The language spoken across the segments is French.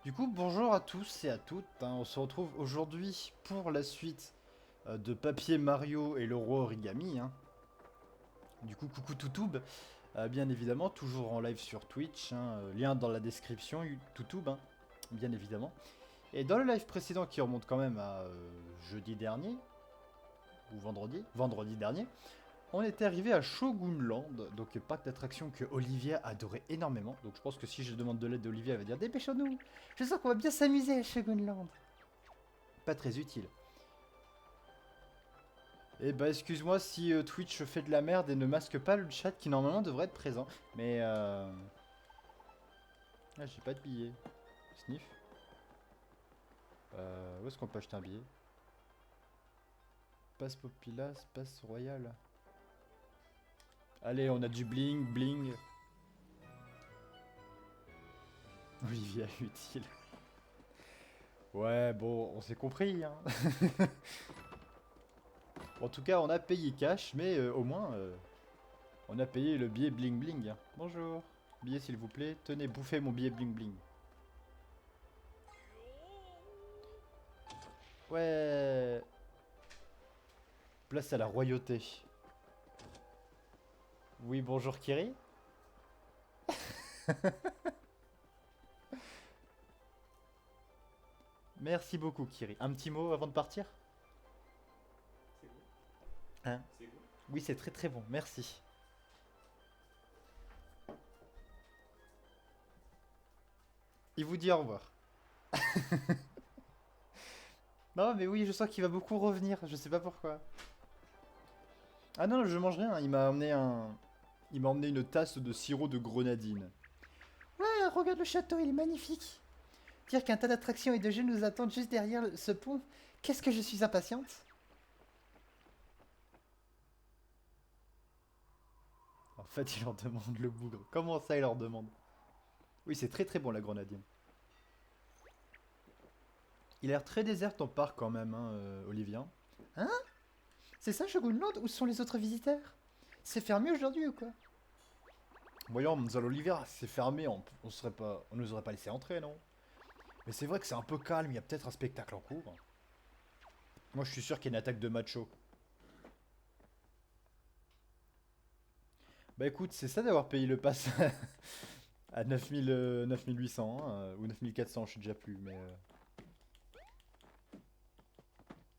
Du coup, bonjour à tous et à toutes, hein. On se retrouve aujourd'hui pour la suite de Papier Mario et le roi origami, hein. Du coup, coucou Toutoub, bien évidemment, toujours en live sur Twitch, hein, lien dans la description, Toutoub, hein, bien évidemment. Et dans le live précédent qui remonte quand même à jeudi dernier, ou vendredi dernier, on était arrivé à Shogunland, donc parc d'attractions que Olivia adorait énormément. Donc je pense que si je demande de l'aide d'Olivia, elle va dire dépêchons-nous. Je sens qu'on va bien s'amuser à Shogunland. Pas très utile. Et bah excuse-moi si Twitch fait de la merde et ne masque pas le chat qui normalement devrait être présent. Mais Ah, j'ai pas de billet. Sniff. Où est-ce qu'on peut acheter un billet? Passe Populace, passe Royal. Allez, on a du bling, bling. Olivia utile. Ouais, bon, on s'est compris, hein. En tout cas, on a payé cash, mais au moins, on a payé le billet bling bling, hein. Bonjour. Billet s'il vous plaît. Tenez, bouffez mon billet bling bling. Ouais. Place à la royauté. Oui, bonjour Kiri. Merci beaucoup Kiri. Un petit mot avant de partir? C'est bon. Hein? C'est bon. Oui, c'est très très bon, merci. Il vous dit au revoir. Non, mais oui, je sens qu'il va beaucoup revenir, je sais pas pourquoi. Ah non, je mange rien, il m'a emmené un... Il m'a emmené une tasse de sirop de grenadine. Ouais, regarde le château, il est magnifique. Dire qu'un tas d'attractions et de jeux nous attendent juste derrière ce pont, qu'est-ce que je suis impatiente. En fait, il leur demande le bougre. Comment ça, il leur demande? Oui, c'est très très bon la grenadine. Il a l'air très désert ton parc quand même, hein, Olivien. Hein? C'est ça, Shogunland? Où sont les autres visiteurs? C'est fermé aujourd'hui ou quoi? Voyons, Mzal Olivia, c'est fermé, on nous aurait pas laissé entrer, non? Mais c'est vrai que c'est un peu calme, il y a peut-être un spectacle en cours. Moi, je suis sûr qu'il y a une attaque de macho. Bah écoute, c'est ça d'avoir payé le pass à 9000, 9800, hein, ou 9400, je sais déjà plus, mais...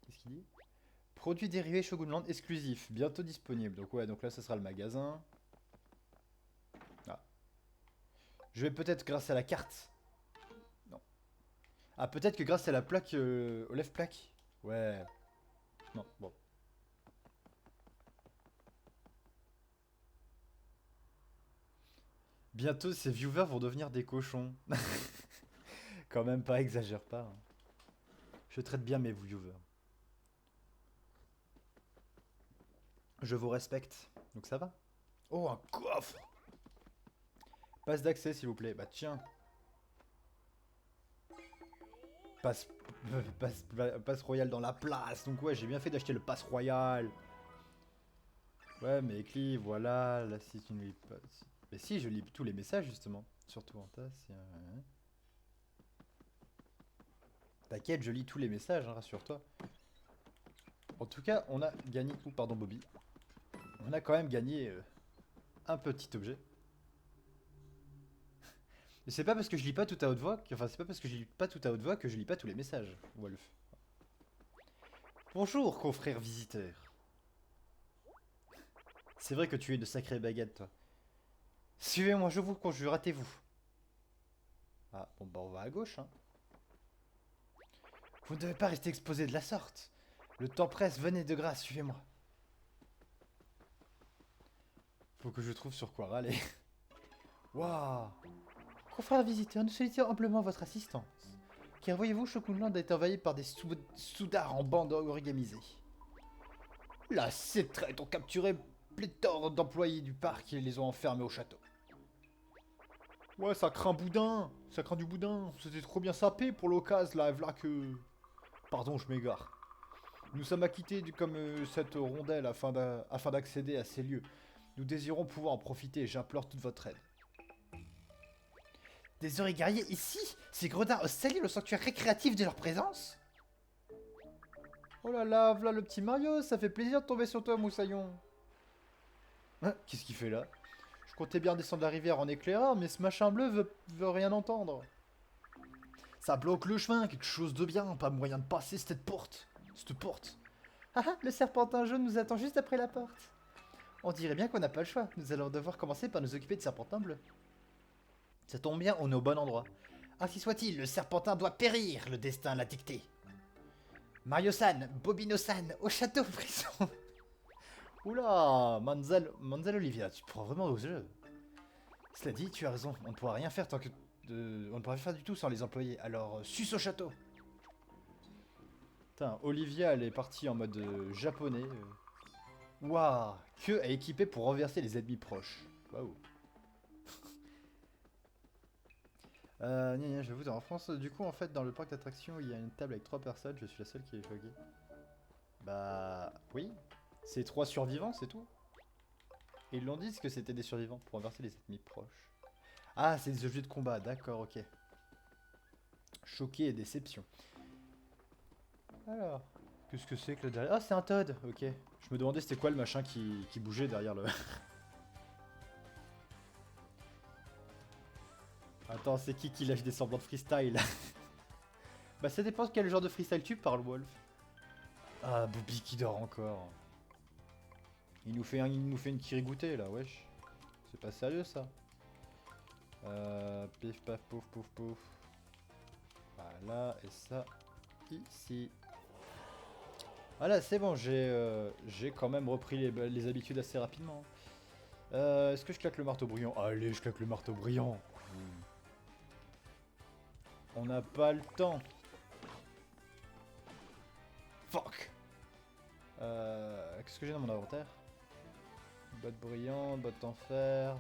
Qu'est-ce qu'il dit? Produits dérivés Shogunland exclusifs, bientôt disponible. Donc ouais, donc là, ce sera le magasin. Ah. Je vais peut-être grâce à la carte. Non. Ah, peut-être que grâce à la plaque, au lève-plaque. Ouais. Non, bon. Bientôt, ces viewers vont devenir des cochons. Quand même pas, exagère pas, hein. Je traite bien mes viewers. Je vous respecte. Donc ça va. Oh, un coffre. Passe d'accès, s'il vous plaît. Bah tiens. Passe, passe royal dans la place. Donc ouais, j'ai bien fait d'acheter le passe royal. Ouais, mais Ecli, voilà. Là, si tu ne lis pas... Mais si, je lis tous les messages, justement. Surtout en tasse. T'inquiète, je lis tous les messages, hein, rassure-toi. En tout cas, on a gagné... Ouh, pardon, Bobby. On a quand même gagné un petit objet. Et c'est pas parce que je lis pas tout à haute voix... Enfin, c'est pas parce que je lis pas tout à haute voix que je lis pas tous les messages. Wolf. Bonjour, confrère visiteur. C'est vrai que tu es de sacrée baguette, toi. Suivez-moi, je vous conjure, hâtez-vous. Ah, bon, bah on va à gauche, hein. Vous ne devez pas rester exposé de la sorte. Le temps presse, venez de grâce, suivez-moi. Faut que je trouve sur quoi râler. Waouh. Confrère visiteur, nous sollicitons amplement votre assistance. Car voyez-vous, Shokunland est envahi par des soudards en bande origamisée. Là, ces traîtres ont capturé pléthore d'employés du parc et les ont enfermés au château. Ouais, ça craint boudin. Ça craint du boudin. C'était trop bien sapé pour l'occasion, là, voilà que... Pardon, je m'égare. Nous sommes acquittés comme cette rondelle afin d'accéder à ces lieux. Nous désirons pouvoir en profiter et j'implore toute votre aide. Des guerriers ici? Ces gredins osent salir le sanctuaire récréatif de leur présence? Oh là là, voilà le petit Mario, ça fait plaisir de tomber sur toi, Moussaillon. Hein, qu'est-ce qu'il fait là? Je comptais bien descendre la rivière en éclaireur, mais ce machin bleu veut rien entendre. Ça bloque le chemin, quelque chose de bien, pas moyen de passer cette porte. Cette porte. Ah ah, le serpentin jaune nous attend juste après la porte. On dirait bien qu'on n'a pas le choix, nous allons devoir commencer par nous occuper de serpentin bleu. Ça tombe bien, on est au bon endroit. Ainsi soit-il, le serpentin doit périr, le destin l'a dicté. Mario-san, Bobino-san, au château frisson. Oula, Manzal Olivia, tu prends vraiment au jeu. Cela dit, tu as raison, on ne pourra rien faire tant que... on ne pourra rien faire du tout sans les employés, alors suce au château. Putain, Olivia, elle est partie en mode japonais. Waouh, que à équiper pour renverser les ennemis proches. Waouh. Je vais vous dire, en France, du coup, en fait, dans le parc d'attractions, il y a une table avec 3 personnes, je suis la seule qui est choquée. Bah, oui. C'est 3 survivants, c'est tout. Et ils l'ont dit que c'était des survivants pour renverser les ennemis proches. Ah, c'est des objets de combat, d'accord, ok. Choqué et déception. Alors, qu'est-ce que c'est que le derrière? Ah, c'est un Toad, ok. Je me demandais c'était quoi le machin qui bougeait derrière le... Attends, c'est qui lâche des semblants de freestyle? Bah ça dépend de quel genre de freestyle tu parles, Wolf. Ah, Bobby qui dort encore. Il nous fait une kirigouté là, wesh. C'est pas sérieux ça. Pif paf pouf pouf pouf. Voilà, et ça ici. Voilà, c'est bon, j'ai quand même repris les habitudes assez rapidement. Est-ce que je claque le marteau brillant? Allez, je claque le marteau brillant. On n'a pas le temps. Fuck. Qu'est-ce que j'ai dans mon inventaire? Botte brillant, botte en fer.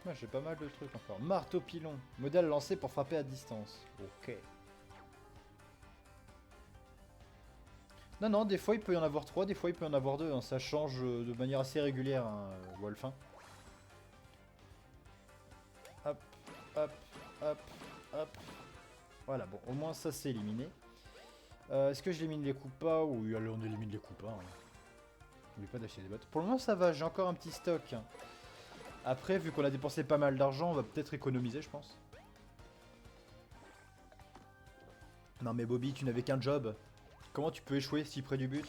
Ouais, j'ai pas mal de trucs encore. Marteau pilon. Modèle lancé pour frapper à distance. Ok. Non, non, des fois il peut y en avoir 3, des fois il peut y en avoir 2. Hein. Ça change de manière assez régulière, hein, Wolf. Hein. Hop, hop, hop, hop. Voilà, bon, au moins ça c'est éliminé. Est-ce que je l'élimine les coups pas? Oui, allez, on élimine les coups pas. Hein. N'oublie pas d'acheter des bottes. Pour le moment ça va, j'ai encore un petit stock. Hein. Après, vu qu'on a dépensé pas mal d'argent, on va peut-être économiser, je pense. Non mais Bobby, tu n'avais qu'un job. Comment tu peux échouer si près du but?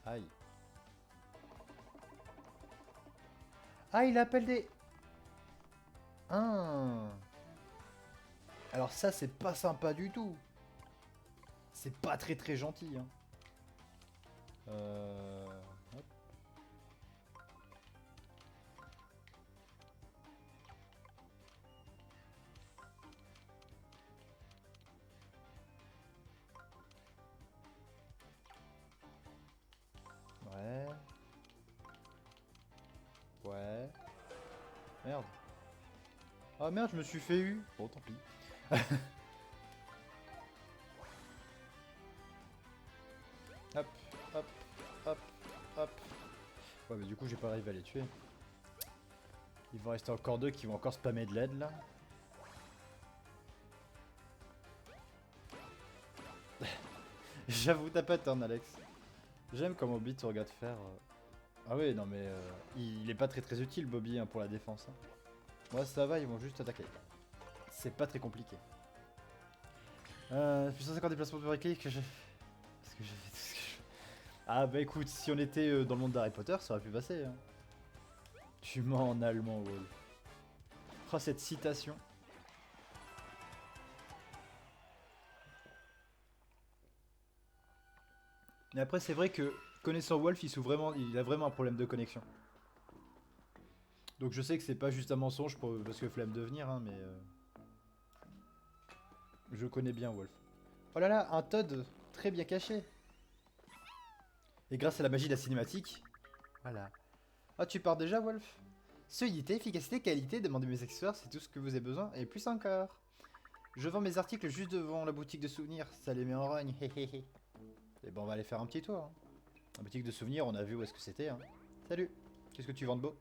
Aïe. Ah, il appelle des... Ah. Alors ça, c'est pas sympa du tout. C'est pas très gentil. Hein. Hop. Ouais. Ouais. Merde. Ah merde, je me suis fait eu. Bon, tant pis. Hop, hop, hop, hop. Ouais, mais du coup, j'ai pas arrivé à les tuer. Il va rester encore 2 qui vont encore spammer de l'aide là. J'avoue, t'as pas tort, Alex. J'aime comme Bobby te regarde faire. Ah ouais, non mais il est pas très utile, Bobby, hein, pour la défense. Hein. Moi, ça va, ils vont juste attaquer. C'est pas très compliqué. Plus 150 déplacements de briquet que je... Parce que j'ai fait tout ce que je... Ah bah écoute, si on était dans le monde d'Harry Potter, ça aurait pu passer. Hein. Tu mens en allemand, Wall. Oh, cette citation. Mais après, c'est vrai que, connaissant Wolf, il a vraiment un problème de connexion. Donc je sais que c'est pas juste un mensonge parce que flemme de venir, hein, mais... Je connais bien Wolf. Oh là là, un Toad très bien caché. Et grâce à la magie de la cinématique... Voilà. Ah, tu pars déjà, Wolf? Solidité, efficacité, qualité, demandez mes accessoires, c'est tout ce que vous avez besoin, et plus encore. Je vends mes articles juste devant la boutique de souvenirs, ça les met en rogne, hehehe. Et ben on va aller faire un petit tour. Hein. La boutique de souvenirs, on a vu où est-ce que c'était. Hein. Salut, qu'est-ce que tu vends de beau?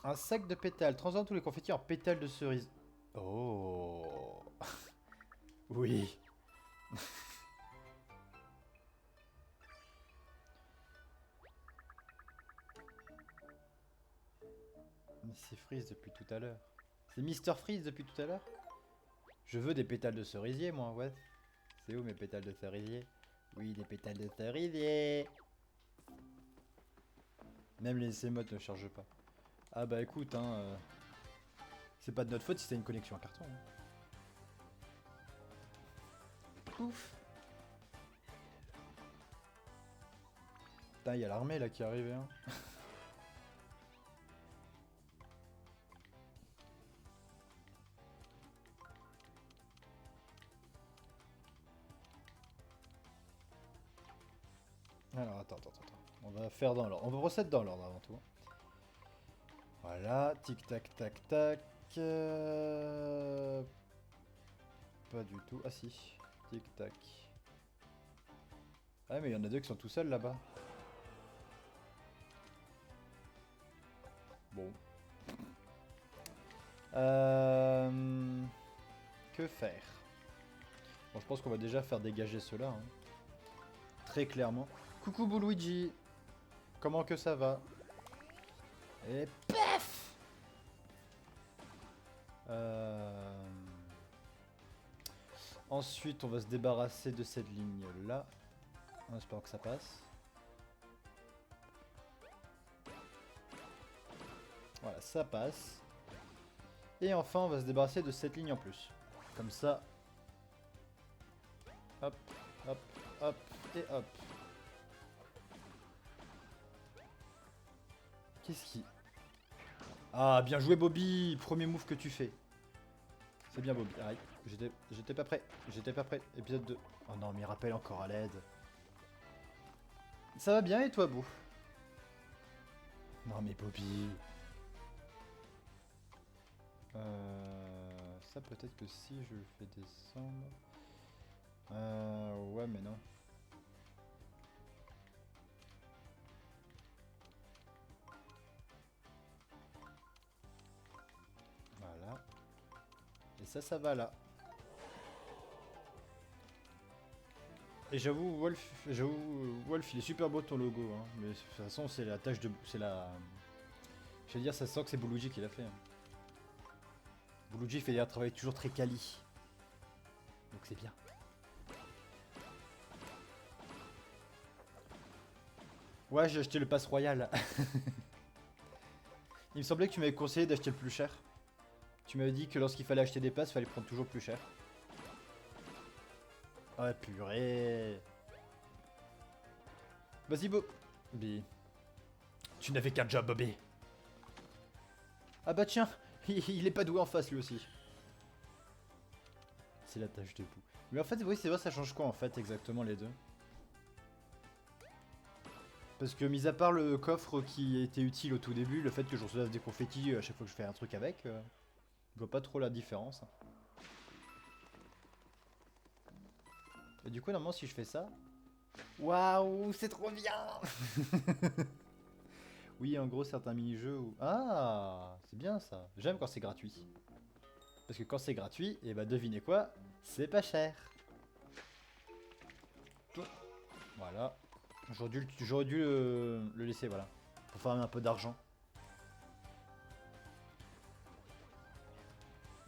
Un sac de pétales. Transforme tous les confettis en pétales de cerise. Oh. Oui. Mais c'est Freeze depuis tout à l'heure. C'est Mister Freeze depuis tout à l'heure. Je veux des pétales de cerisier, moi, ouais. C'est où mes pétales de cerisier? Oui, des pétales de cerisier. Même les émotes ne chargent pas. Ah bah écoute, hein, c'est pas de notre faute si t'as une connexion à carton. Hein. Ouf. Putain, il y a l'armée là qui est arrivée. Hein. Alors attends. On va faire dans l'ordre. On va procéder dans l'ordre avant tout. Voilà, tic tac tac tac. Pas du tout. Ah si, tic tac. Ah mais il y en a deux qui sont tout seuls là-bas. Bon. Que faire? Bon, je pense qu'on va déjà faire dégager ceux-là. Hein. Très clairement. Coucou Bouluigi. Comment que ça va? Et paf. Ensuite, on va se débarrasser de cette ligne-là. En espérant que ça passe. Voilà, ça passe. Et enfin, on va se débarrasser de cette ligne en plus. Comme ça. Hop, hop, hop, et hop. Qu'est-ce qui... Ah, bien joué Bobby. Premier move que tu fais. C'est bien Bobby. Aïe, j'étais pas prêt. J'étais pas prêt. Épisode 2. Oh non, mais il rappelle encore à l'aide. Ça va bien et toi, Beau? Non mais Bobby. Ça peut-être que si je le fais descendre... ouais mais non. Voilà. Et ça va là. Et j'avoue, Wolf, il est super beau ton logo. Hein. Mais de toute façon, c'est la tâche de... C'est la... Je veux dire, ça sent que c'est Bouluigi qui l'a fait. Hein. Bouluigi fait un travail toujours très quali. Donc c'est bien. Ouais, j'ai acheté le pass royal. Il me semblait que tu m'avais conseillé d'acheter le plus cher. Tu m'avais dit que lorsqu'il fallait acheter des passes, il fallait prendre toujours plus cher. Ah purée. Vas-y Bobby. Tu n'avais qu'un job Bobby. Ah bah tiens, il est pas doué en face lui aussi. C'est la tâche de boue. Mais en fait, oui, c'est vrai, ça change quoi en fait exactement les deux? Parce que mis à part le coffre qui était utile au tout début, le fait que je reçoive des confettis à chaque fois que je fais un truc avec, je vois pas trop la différence. Et du coup, normalement, si je fais ça... Waouh, c'est trop bien. Oui, en gros, certains mini-jeux où... Ah, c'est bien ça. J'aime quand c'est gratuit. Parce que quand c'est gratuit, et bah devinez quoi? C'est pas cher. Voilà. J'aurais dû le laisser, voilà. Pour faire un peu d'argent.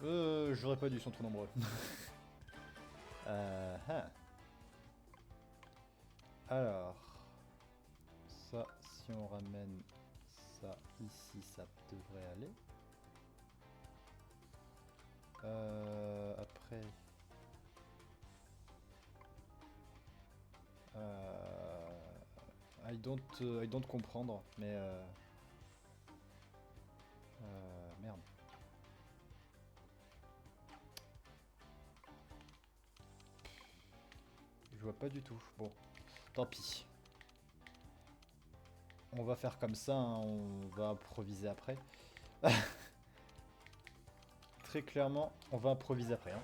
J'aurais pas dû, ils sont trop nombreux. Alors... Ça, si on ramène ça ici, ça devrait aller. Après... I don't comprendre, mais... merde. Je vois pas du tout. Bon, tant pis. On va faire comme ça, hein, on va improviser après. Très clairement, on va improviser après. Hein.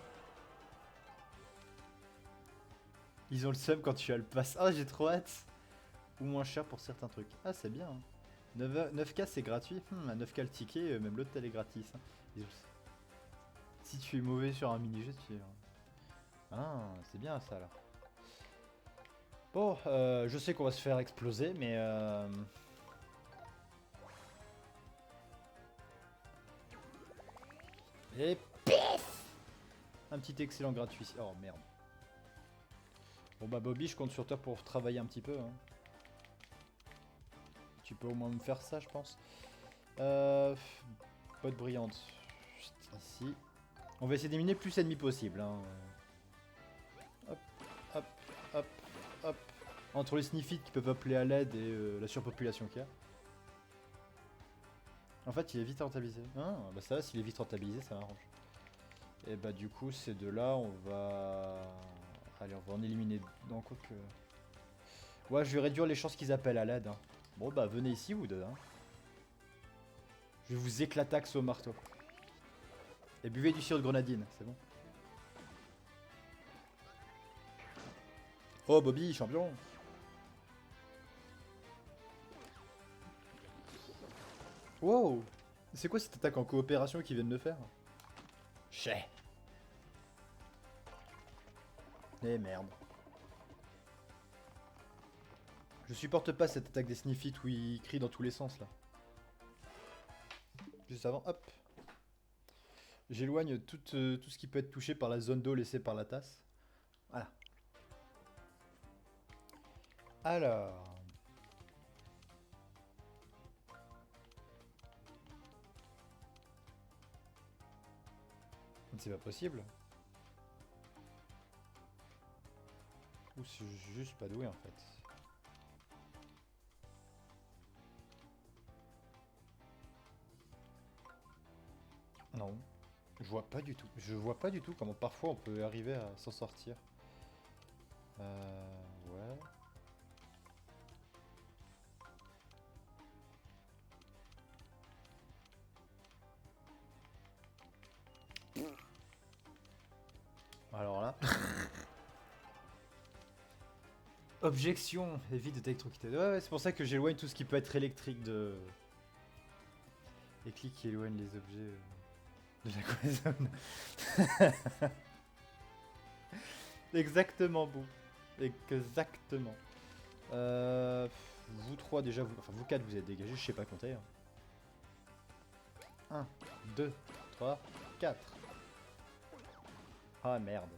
Ils ont le seum quand tu as le pass. Ah, j'ai trop hâte. Ou moins cher pour certains trucs. Ah, c'est bien. Hein. 9K c'est gratuit. À 9K le ticket, même l'autre elle est gratis. Hein. Si tu es mauvais sur un mini-jeu, tu es... Ah, c'est bien ça là. Bon, je sais qu'on va se faire exploser, mais... Et pif! Un petit excellent gratuit. Oh merde. Bon bah Bobby, je compte sur toi pour travailler un petit peu. Hein. Tu peux au moins me faire ça, je pense. Botte brillante. Ici. On va essayer d'éliminer le plus d'ennemis possible. Hein. Hop, hop, hop, hop. Entre les sniffites qui peuvent appeler à l'aide et la surpopulation qu'il y a. En fait, il est vite rentabilisé. Ah, bah ça va, s'il est vite rentabilisé, ça m'arrange. Et bah du coup, ces deux-là, on va... Allez, on va en éliminer. Non, quoi que... Ouais, je vais réduire les chances qu'ils appellent à l'aide. Hein. Bon, bah venez ici, vous deux. Hein. Je vais vous éclataxe au marteau. Et buvez du sirop de grenadine, c'est bon. Oh, Bobby, champion. Wow. C'est quoi cette attaque en coopération qu'ils viennent de faire? Chais. Eh merde. Je supporte pas cette attaque des sniffites où ils crient dans tous les sens là. Juste avant, hop. J'éloigne tout ce qui peut être touché par la zone d'eau laissée par la tasse. Voilà. Alors... C'est pas possible. Ou c'est juste pas doué en fait. Non. Je vois pas du tout. Je vois pas du tout comment parfois on peut arriver à s'en sortir. Ouais. Alors là. Objection, évite de t'électrocuter. Ouais, c'est pour ça que j'éloigne tout ce qui peut être électrique de... Les clics qui éloignent les objets de la zone. Exactement, Bou. Exactement. Vous trois déjà, enfin vous quatre vous êtes dégagés, je sais pas compter. 1, 2, 3, 4. Ah merde.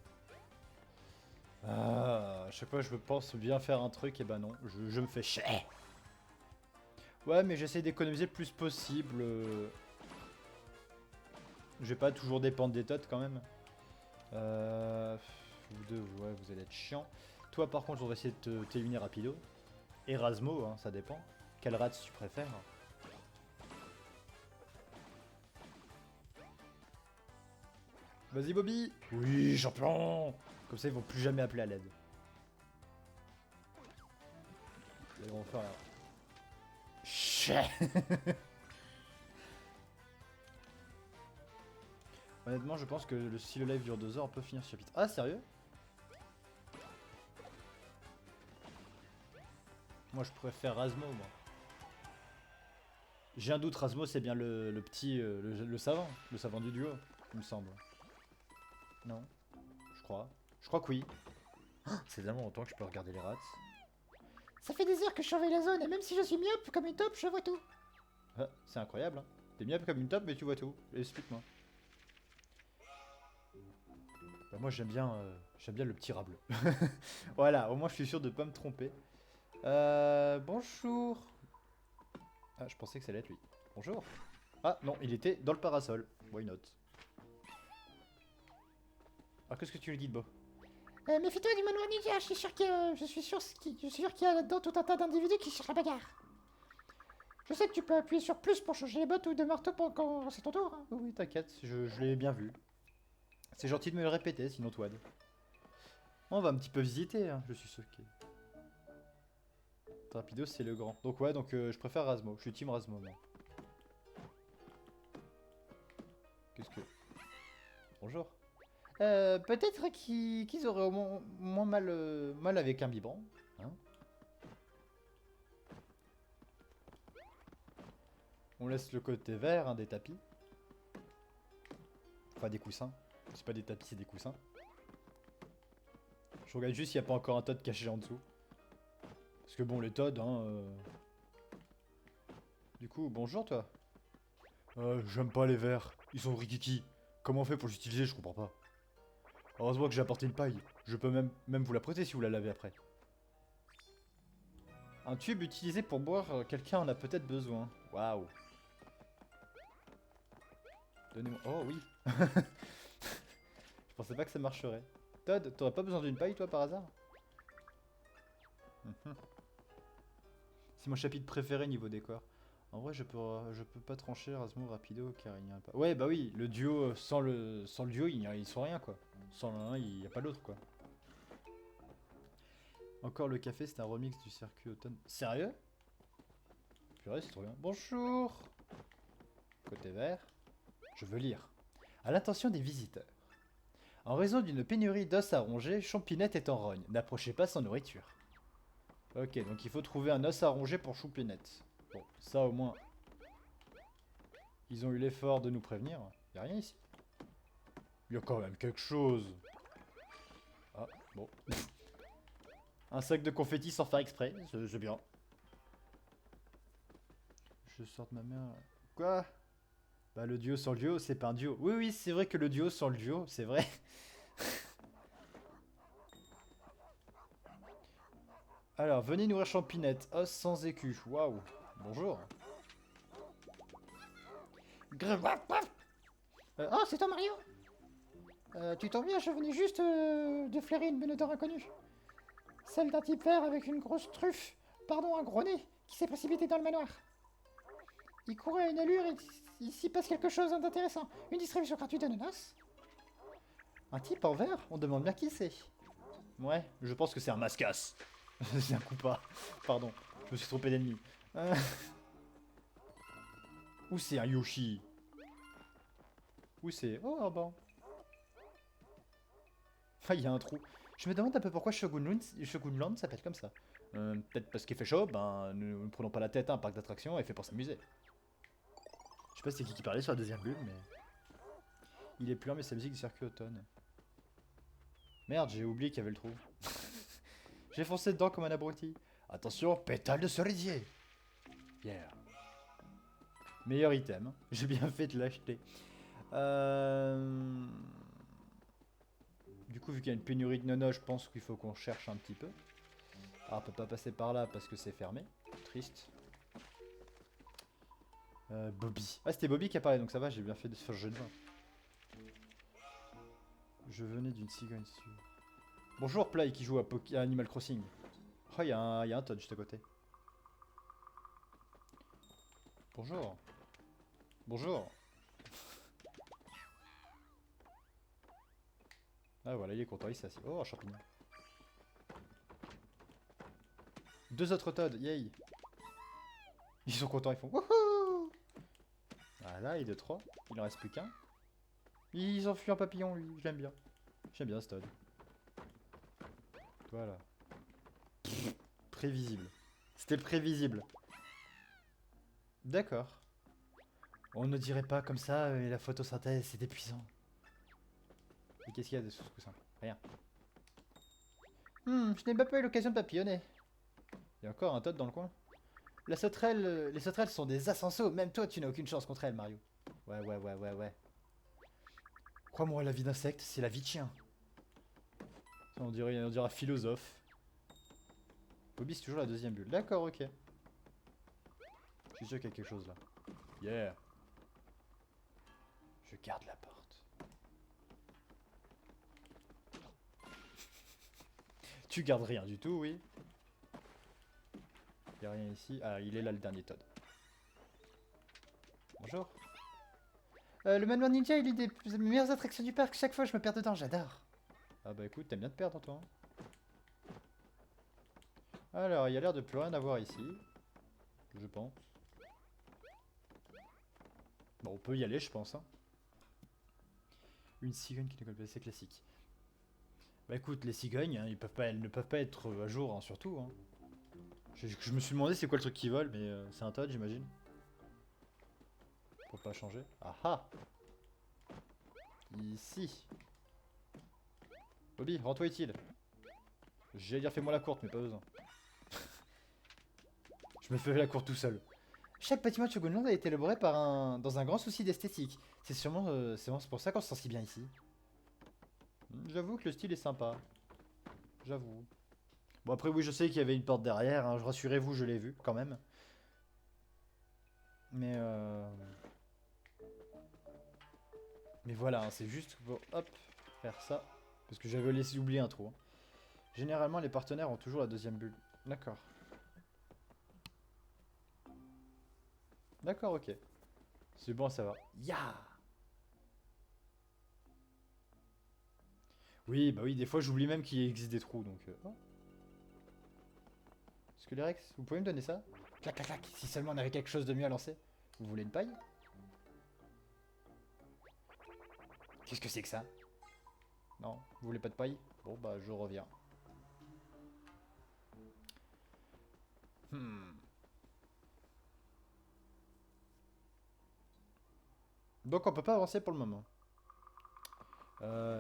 Ah, à chaque fois je pense bien faire un truc et bah non, je me fais chier. Ouais mais j'essaie d'économiser le plus possible. Je vais pas toujours dépendre des tots quand même. Vous deux, ouais, vous allez être chiant. Toi par contre on va essayer de t'éliminer rapido. Erasmo, hein, ça dépend. Quel rat tu préfères? Vas-y Bobby. Oui, champion. Comme ça ils vont plus jamais appeler à l'aide. Ils vont faire... Chais. Honnêtement je pense que si le live dure 2 heures on peut finir ce chapitre. Ah sérieux? Moi je préfère Rasmo moi. J'ai un doute, Rasmo c'est bien le petit, le savant du duo, il me semble. Non, je crois. Je crois que oui. C'est tellement longtemps que je peux regarder les rats. Ça fait des heures que je surveille la zone et même si je suis myope comme une taupe, je vois tout. Ah, c'est incroyable. Hein. T'es myope comme une top mais tu vois tout. Explique-moi. Bah, moi j'aime bien le petit rat bleu. Voilà, au moins je suis sûr de pas me tromper. Bonjour. Ah, je pensais que ça allait être lui. Bonjour. Ah non, il était dans le parasol. Why not? Ah, qu'est-ce que tu lui dis de beau? Méfie-toi du manoir ninja, je suis sûr qu'il y a là-dedans tout un tas d'individus qui cherchent la bagarre. Je sais que tu peux appuyer sur plus pour changer les bottes ou de marteau quand c'est ton tour. Hein. Oui, t'inquiète, je l'ai bien vu. C'est gentil de me le répéter, sinon Toad. On va un petit peu visiter, hein. Je suis choqué. Rapido, c'est le grand. Donc ouais, donc je préfère Rasmo. Je suis team Rasmo, moi. Qu'est-ce que... Bonjour. Peut-être qu'ils auraient au moins mal avec un biberon. Hein? On laisse le côté vert, hein, des tapis. Enfin, des coussins. C'est pas des tapis, c'est des coussins. Je regarde juste s'il n'y a pas encore un Todd caché en dessous. Parce que bon, les Todd, hein... Du coup, bonjour toi. J'aime pas les verres. Ils sont rikiki. Comment on fait pour les utiliser, je comprends pas. Heureusement que j'ai apporté une paille. Je peux même vous la prêter si vous la lavez après. Un tube utilisé pour boire, quelqu'un en a peut-être besoin. Waouh. Donnez-moi... Oh oui. Je pensais pas que ça marcherait. Todd, t'aurais pas besoin d'une paille toi par hasard? C'est mon chapitre préféré niveau décor. En vrai, je peux pas trancher Rasmo rapido car il n'y a pas. Ouais, bah oui, le duo sans le duo, ils sont rien quoi. Sans l'un, il n'y a pas l'autre quoi. Encore le café, c'est un remix du circuit automne. Sérieux? Purée, c'est trop bien. Bonjour. Côté vert. Je veux lire. À l'attention des visiteurs. En raison d'une pénurie d'os à ronger, Chompinette est en rogne. N'approchez pas sans nourriture. Ok, donc il faut trouver un os à ronger pour Chompinette. Bon, ça au moins... Ils ont eu l'effort de nous prévenir. Y'a rien ici. Il y a quand même quelque chose. Ah, bon. Un sac de confettis sans faire exprès, c'est bien. Je sors de ma mère... Quoi? Bah le duo sans le duo, c'est pas un duo. Oui, oui, c'est vrai que le duo sans le duo, c'est vrai. Alors, venez nourrir Champinette, os sans écu. Waouh. Bonjour. Oh, c'est toi, Mario? Tu tombes bien, je venais juste de flairer une odeur inconnue. Celle d'un type vert avec une grosse truffe, pardon, un gros nez, qui s'est précipité dans le manoir. Il courait à une allure et il s'y passe quelque chose d'intéressant. Une distribution gratuite d'ananas. Un type en vert? On demande bien qui c'est. Ouais, je pense que c'est un mascasse. C'est un coup pas. Pardon, je me suis trompé d'ennemi. Ou c'est un Yoshi. Ou c'est... Oh, un banc. Ah, il y a un trou. Je me demande un peu pourquoi Shogunland s'appelle comme ça. Peut-être parce qu'il fait chaud, ben nous ne prenons pas la tête à un parc d'attractions et fait pour s'amuser. Je sais pas si c'est qui parlait sur la deuxième bulle, mais... Il est plus lent, mais sa musique du circuit automne. Merde, j'ai oublié qu'il y avait le trou. J'ai foncé dedans comme un abruti. Attention, pétale de cerisier. Yeah. Meilleur item. J'ai bien fait de l'acheter. Du coup, vu qu'il y a une pénurie de nono, je pense qu'il faut qu'on cherche un petit peu. Ah, on peut pas passer par là parce que c'est fermé. Triste. Bobby. Ah, c'était Bobby qui a parlé, donc ça va, j'ai bien fait de faire le jeu de main. Je venais d'une cigogne, si tu veux. Bonjour, Play qui joue à Animal Crossing. Oh, il y a un Todd juste à côté. Bonjour. Bonjour. Ah voilà, il est content, il s'est assis. Oh, un champignon. Deux autres Todd, yay. Ils sont contents, ils font wouhou. Voilà, il est de 3. Il en reste plus qu'un. Ils ont fui un papillon, lui, je l'aime bien. J'aime bien ce Todd. Voilà. Prévisible. C'était prévisible. D'accord. On ne dirait pas comme ça, mais la photosynthèse, c'est épuisant. Et qu'est-ce qu'il y a de sous ce coussin? Rien. Je n'ai pas eu l'occasion de papillonner. Il y a encore un Todd dans le coin. Les sauterelles sont des ascensos. Même toi, tu n'as aucune chance contre elles, Mario. Ouais. Crois-moi, la vie d'insecte, c'est la vie de chien. Ça, on dirait philosophe. Bobby, c'est toujours la deuxième bulle. D'accord, ok. Je suis sûr qu'il y a quelque chose là. Yeah. Je garde la porte. Tu gardes rien du tout, oui. Il n'y a rien ici. Ah, il est là le dernier Todd. Bonjour. Le manoir ninja, il est des meilleures attractions du parc. Chaque fois, je me perds dedans, j'adore. Ah bah écoute, t'aimes bien te perdre, toi. Alors, il y a l'air de plus rien avoir ici. Je pense. Bon, on peut y aller, je pense. Hein. Une cigogne qui ne colle pas, c'est classique. Bah écoute, les cigognes, hein, elles ne peuvent pas être à jour, hein, surtout. Hein. Je me suis demandé c'est quoi le truc qui vole, mais c'est un Todd, j'imagine. Pour pas changer. Ah ah. Ici. Bobby, rends-toi utile. J'allais dire fais-moi la courte, mais pas besoin. Je me fais la courte tout seul. Chaque bâtiment de Shogunland a été élaboré dans un grand souci d'esthétique. C'est sûrement c'est pour ça qu'on se sent si bien ici. J'avoue que le style est sympa. J'avoue. Bon après oui je sais qu'il y avait une porte derrière, hein. Rassurez-vous je l'ai vu quand même. Mais voilà, hein, c'est juste pour hop faire ça. Parce que j'avais laissé oublier un trou. Hein. Généralement les partenaires ont toujours la deuxième bulle. D'accord. D'accord, ok. C'est bon, ça va. Ya. Oui, bah oui, des fois j'oublie même qu'il existe des trous, donc... Oh. Est-ce que les Rex, vous pouvez me donner ça? Clac, clac, clac, si seulement on avait quelque chose de mieux à lancer. Vous voulez une paille? Qu'est-ce que c'est que ça? Non, vous voulez pas de paille? Bon, bah je reviens. Donc on peut pas avancer pour le moment.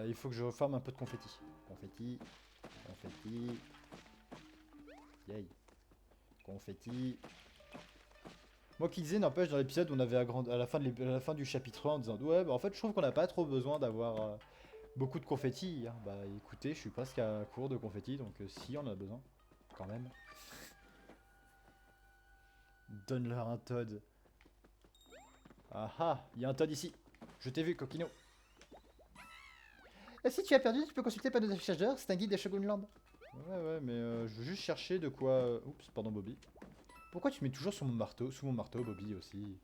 Il faut que je forme un peu de confetti. Confetti. Confetti. Yay. Confetti. Moi qui disais, n'empêche, dans l'épisode, on avait à la fin du chapitre 1 en disant ouais, bah en fait, je trouve qu'on n'a pas trop besoin d'avoir beaucoup de confetti. Hein. Bah écoutez, je suis presque à court de confetti, donc si on en a besoin, quand même. Donne-leur un Todd. Ah ah, il y a un Todd ici. Je t'ai vu, coquino. Et si tu as perdu, tu peux consulter le panneau d'affichage d'heure, c'est un guide de Shogunland. Ouais, mais je veux juste chercher de quoi... Oups, pardon Bobby. Pourquoi tu mets toujours sur mon marteau, sous mon marteau, Bobby, aussi?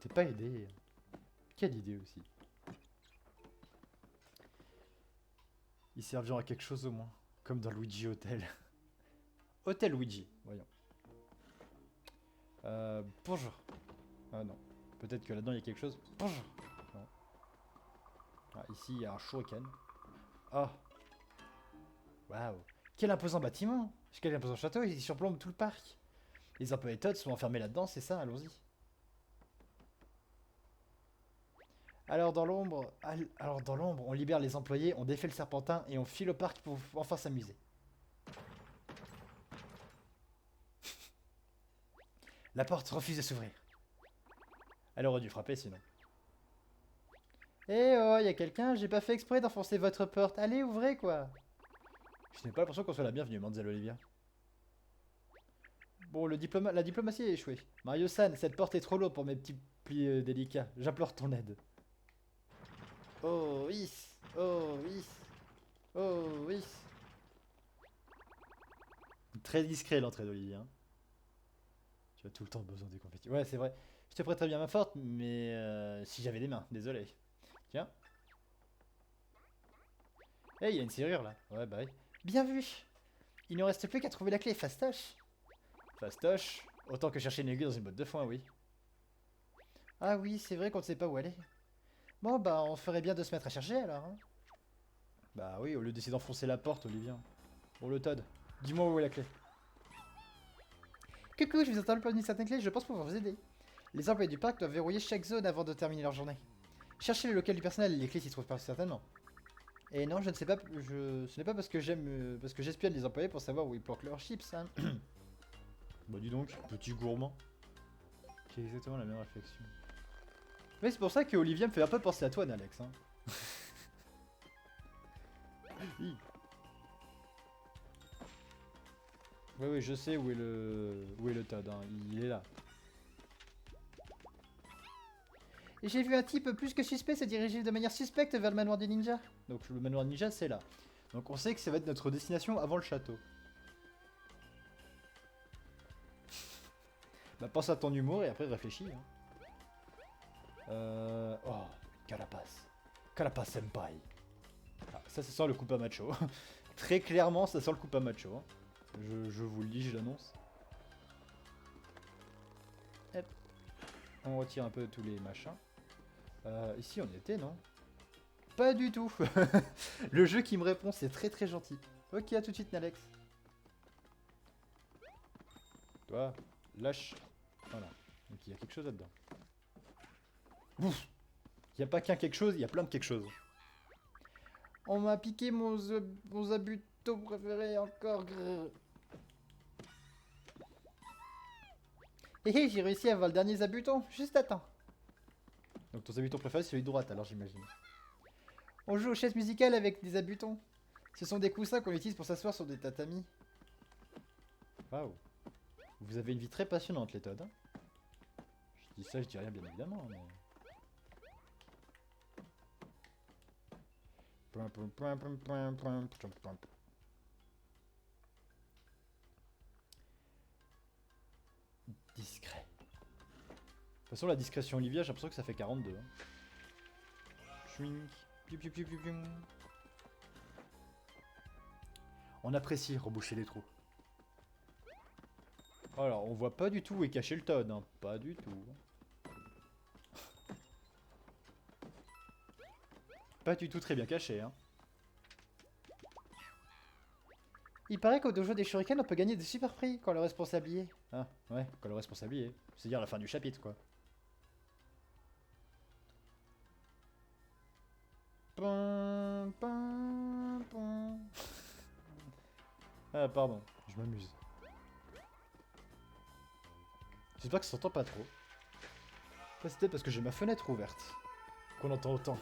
T'es pas aidé. Quelle idée, aussi. Ils serviront à quelque chose, au moins. Comme dans Luigi Hotel. Hôtel Luigi, voyons. Bonjour. Ah non. Peut-être que là-dedans, il y a quelque chose. Bonjour. Non. Ah, ici, il y a un shuriken. Ah. Waouh. Quel imposant bâtiment. Quel imposant château, il surplombe tout le parc. Les employés Todd sont enfermés là-dedans, c'est ça, allons-y. Alors dans l'ombre, on libère les employés, on défait le serpentin et on file au parc pour enfin s'amuser. La porte refuse de s'ouvrir. Elle aurait dû frapper sinon. Eh oh, y a quelqu'un, j'ai pas fait exprès d'enfoncer votre porte. Allez, ouvrez quoi. Je n'ai pas l'impression qu'on soit la bienvenue, Mademoiselle Olivia. Bon, la diplomatie a échoué. Mario-san, cette porte est trop lourde pour mes petits plis délicats. J'implore ton aide. Oh, oui. Oh, oui. Oh, oui. Très discret l'entrée d'Olivia. Hein. Tu as tout le temps besoin des confettis. Ouais, c'est vrai. Je te prêterais bien ma forte, mais si j'avais des mains, désolé. Tiens. Eh, hey, il y a une serrure là. Ouais, bah oui. Bien vu. Il ne reste plus qu'à trouver la clé, fastoche. Fastoche. Autant que chercher une aiguille dans une botte de foin, oui. Ah oui, c'est vrai qu'on ne sait pas où aller. Bon, bah, on ferait bien de se mettre à chercher alors. Hein. Bah oui, au lieu d'essayer d'enfoncer la porte, Olivia. Bon, le Todd, dis-moi où est la clé. Coucou, je vous entends le d'une certaine clé, je pense pouvoir vous aider. Les employés du parc doivent verrouiller chaque zone avant de terminer leur journée. Cherchez le local du personnel, les clés s'y trouvent pas certainement. Et non, je ne sais pas, ce n'est pas parce que j'espionne les employés pour savoir où ils planquent leurs chips, hein. Bah dis donc, petit gourmand. J'ai exactement la même réflexion. Mais c'est pour ça que Olivia me fait un peu penser à toi, Alex. Hein. Oui, je sais où est le Todd, hein. Il est là. Et j'ai vu un type plus que suspect se diriger de manière suspecte vers le manoir du ninja. Donc le manoir ninja, c'est là. Donc on sait que ça va être notre destination avant le château. Bah pense à ton humour et après réfléchis. Hein. Oh, Carapace. Carapace senpai. Ah, ça sent le coup à macho. Très clairement, ça sent le coup à macho. Hein. Je vous le dis, je l'annonce. Hop. On retire un peu tous les machins. Ici on y était, non? Pas du tout. Le jeu qui me répond, c'est très très gentil. Ok, à tout de suite, Nalex. Toi, lâche. Voilà. Donc il y a quelque chose là-dedans. Ouf. Il n'y a pas qu'un quelque chose, il y a plein de quelque chose. On m'a piqué mon zabuto préféré encore. Hé hé, j'ai réussi à avoir le dernier zabuton, juste à temps. Donc ton zabuton préféré c'est celui de droite alors j'imagine. On joue aux chaises musicales avec des zabutons. Ce sont des coussins qu'on utilise pour s'asseoir sur des tatamis. Waouh. Vous avez une vie très passionnante les Todd. Hein. Je dis ça, je dis rien bien évidemment, mais... Discret. De toute façon, la discrétion Olivia, j'ai l'impression que ça fait 42. Hein. Schwink. Piu, piu, piu, piu, piu. On apprécie reboucher les trous. Alors, on voit pas du tout où est caché le Todd. Hein. Pas du tout. Pas du tout très bien caché. Hein. Il paraît qu'au dojo des shurikens, on peut gagner de super prix quand le responsable y est. Ah, ouais, quand le responsable y est. C'est-à-dire la fin du chapitre, quoi. Pum, pum, pum. Ah, pardon, je m'amuse. J'espère que ça s'entend pas trop. Ça, c'était parce que j'ai ma fenêtre ouverte. Qu'on entend autant.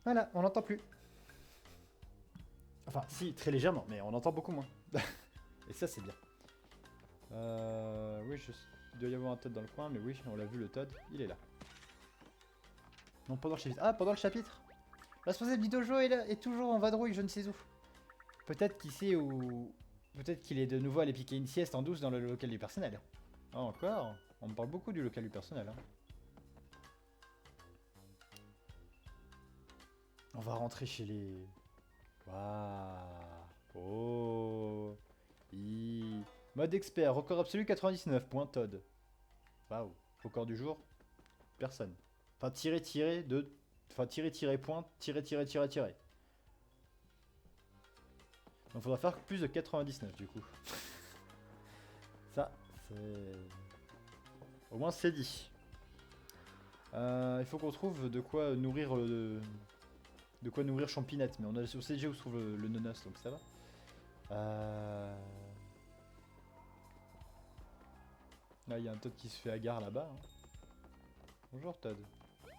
Voilà, on n'entend plus. Enfin, si, très légèrement, mais on entend beaucoup moins. Et ça, c'est bien. Oui, il doit y avoir un Todd dans le coin, mais oui, on l'a vu, le Todd, il est là. Non, pendant le chapitre. Ah, pendant le chapitre. Le responsable du dojo est là, est toujours en vadrouille, je ne sais où. Peut-être qu'il sait où... Peut-être qu'il est de nouveau allé piquer une sieste en douce dans le local du personnel. Ah, encore? On me parle beaucoup du local du personnel. Hein. On va rentrer chez les... Waouh. Oh. Mode expert, record absolu 99, point Todd. Waouh. Record du jour? Personne. Enfin, tirer, de... Enfin, tirer, point, tirer. Donc, faudra faire plus de 99, du coup. Ça, c'est... Au moins, c'est dit. Il faut qu'on trouve de quoi nourrir... De quoi nourrir Champinette, mais on sait déjà où se trouve le nonos, donc ça va. Là, il y a un Todd qui se fait hagard là-bas. Hein. Bonjour Todd.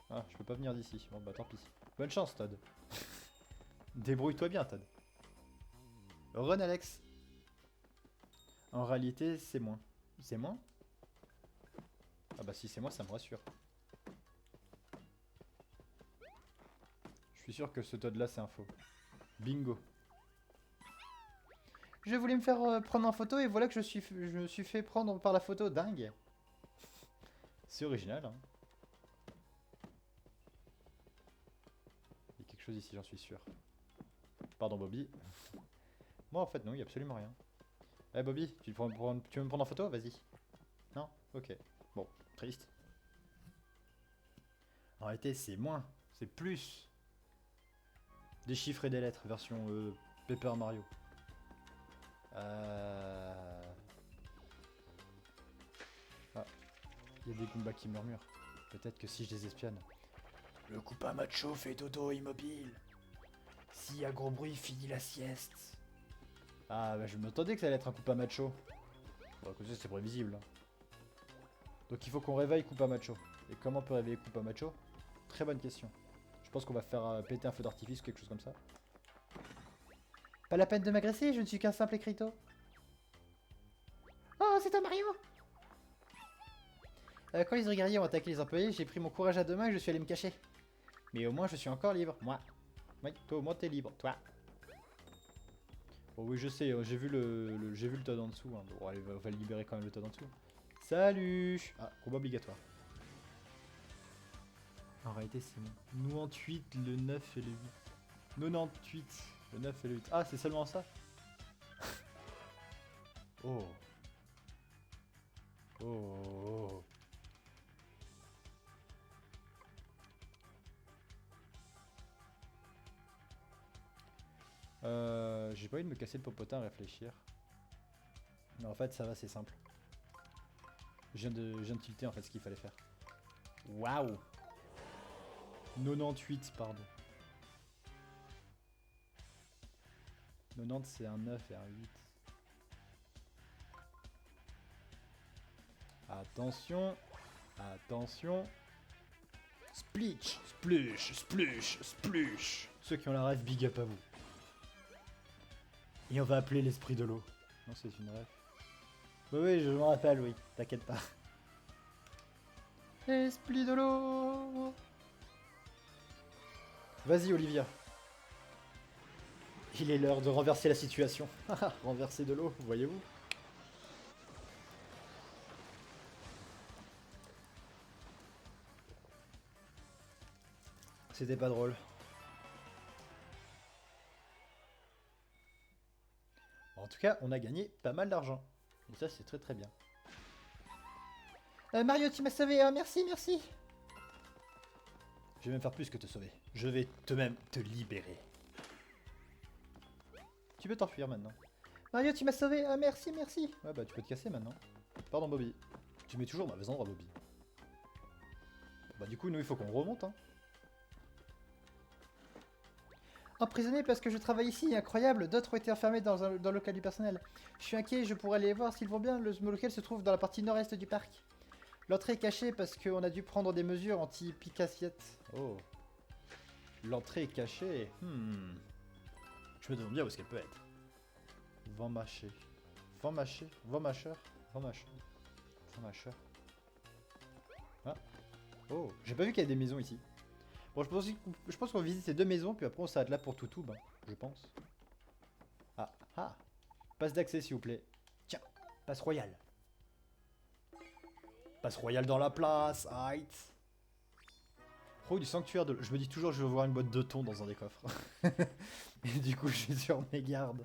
Ah, je peux pas venir d'ici. Bon bah tant pis. Bonne chance Todd. Débrouille-toi bien Todd. Run Alex. En réalité, c'est moins. C'est moins? Ah bah si c'est moi, ça me rassure. Je suis sûr que ce Todd là c'est un faux. Bingo. Je voulais me faire prendre en photo et voilà que je me suis fait prendre par la photo. Dingue. C'est original. Hein. Il y a quelque chose ici, j'en suis sûr. Pardon Bobby. Moi en fait non, il n'y a absolument rien. Eh Bobby, tu veux me prendre en photo? Vas-y. Non? Ok. Bon, triste. En réalité c'est moins, c'est plus. Des chiffres et des lettres, version Paper Mario. Ah, il y a des Goombas qui murmurent. Peut-être que si je les espionne. Le Koopa macho fait dodo immobile. Si à gros bruit finit la sieste. Ah bah je m'attendais que ça allait être un Koopa macho. Bon écoutez c'est prévisible. Hein. Donc il faut qu'on réveille Koopa macho. Et comment on peut réveiller Koopa macho? Très bonne question. Je pense qu'on va faire péter un feu d'artifice ou quelque chose comme ça. Pas la peine de m'agresser, je ne suis qu'un simple écriteau. Oh, c'est un Mario! Quand les guerriers ont attaqué les employés, j'ai pris mon courage à deux mains et je suis allé me cacher. Mais au moins je suis encore libre, moi. Oui, toi au moins t'es libre, toi. Oh oui je sais, j'ai vu le Todd en dessous. Hein. Bon allez, on va libérer quand même le Todd en dessous. Salut! Ah, combat obligatoire. En réalité c'est bon. 98, le 9 et le 8. 98, le 9 et le 8. Ah c'est seulement ça? Oh. Oh. J'ai pas envie de me casser le popotin à réfléchir. Non, en fait, ça va, c'est simple. Je viens de tilter en fait ce qu'il fallait faire. Waouh! 98, pardon. 90, c'est un 9 et un 8. Attention! Attention! Splitch! Splush! Splush! Splush! Ceux qui ont la rêve, big up à vous. Et on va appeler l'esprit de l'eau. Non, c'est une rêve. Oui, oui, je m'en rappelle, oui. T'inquiète pas. Esprit de l'eau! Vas-y, Olivia. Il est l'heure de renverser la situation. Renverser de l'eau, voyez-vous? C'était pas drôle. En tout cas, on a gagné pas mal d'argent. Et ça, c'est très très bien. Mario, tu m'as sauvé, merci, merci. Je vais même faire plus que te sauver. Je vais même te libérer. Tu peux t'enfuir maintenant. Mario, tu m'as sauvé, merci, merci. Ouais, bah tu peux te casser maintenant. Pardon, Bobby. Tu mets toujours au mauvais endroit, Bobby. Bah du coup, nous, il faut qu'on remonte, hein. Emprisonné parce que je travaille ici, incroyable, d'autres ont été enfermés dans le local du personnel. Je suis inquiet, je pourrais aller voir s'ils vont bien, le local se trouve dans la partie nord-est du parc. L'entrée est cachée parce qu'on a dû prendre des mesures anti-picassiette. Oh. L'entrée est cachée. Je me demande bien où est-ce qu'elle peut être. Vent mâché. Vent mâché. Vent mâcheur. Vent mâcheur. Vent mâcheur. Ah. Oh. J'ai pas vu qu'il y a des maisons ici. Bon, je pense qu'on visite ces deux maisons, puis après on s'arrête là pour Toutoub, hein, je pense. Ah, ah. Passe d'accès, s'il vous plaît. Tiens, passe royale. Passe royale dans la place, height. Oh, du sanctuaire de... Je me dis toujours, je veux voir une boîte de thon dans un des coffres. Et du coup, je suis sur mes gardes.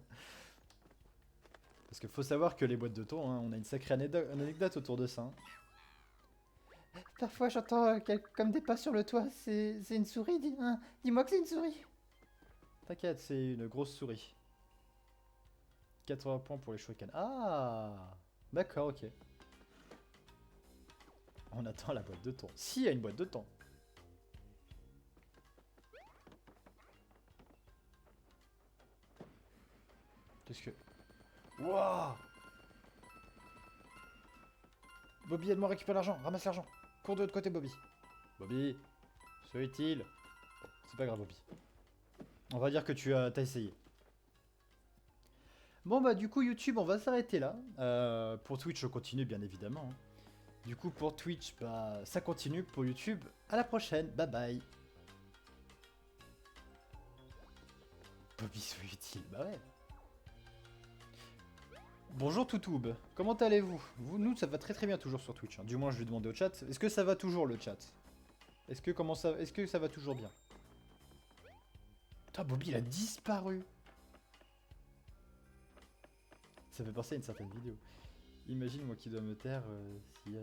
Parce qu'il faut savoir que les boîtes de thon, hein, on a une sacrée anecdote autour de ça. Hein. Parfois j'entends comme des pas sur le toit, c'est une souris, dis-moi que c'est une souris. T'inquiète, c'est une grosse souris. 80 points pour les shurikens. Ah, d'accord, ok. On attend la boîte de thon. S'il y a une boîte de thon. Qu'est-ce que... Wouah! Bobby, aide-moi à récupérer l'argent, ramasse l'argent. Cours de l'autre côté, Bobby. Bobby, sois utile. C'est pas grave, Bobby. On va dire que t'as essayé. Bon bah du coup YouTube, on va s'arrêter là. Pour Twitch, je continue bien évidemment. Hein. Du coup pour Twitch, bah ça continue. Pour YouTube, à la prochaine. Bye bye. Bobby, sois utile. Bah ouais. Bonjour Toutoub, comment allez-vous? Nous, ça va très très bien toujours sur Twitch. Hein. Du moins, je vais demander au chat. Est-ce que ça va toujours le chat? Est-ce que ça va toujours bien? Putain, Bobby, il a disparu. Ça fait penser à une certaine vidéo. Imagine moi qui dois me taire si...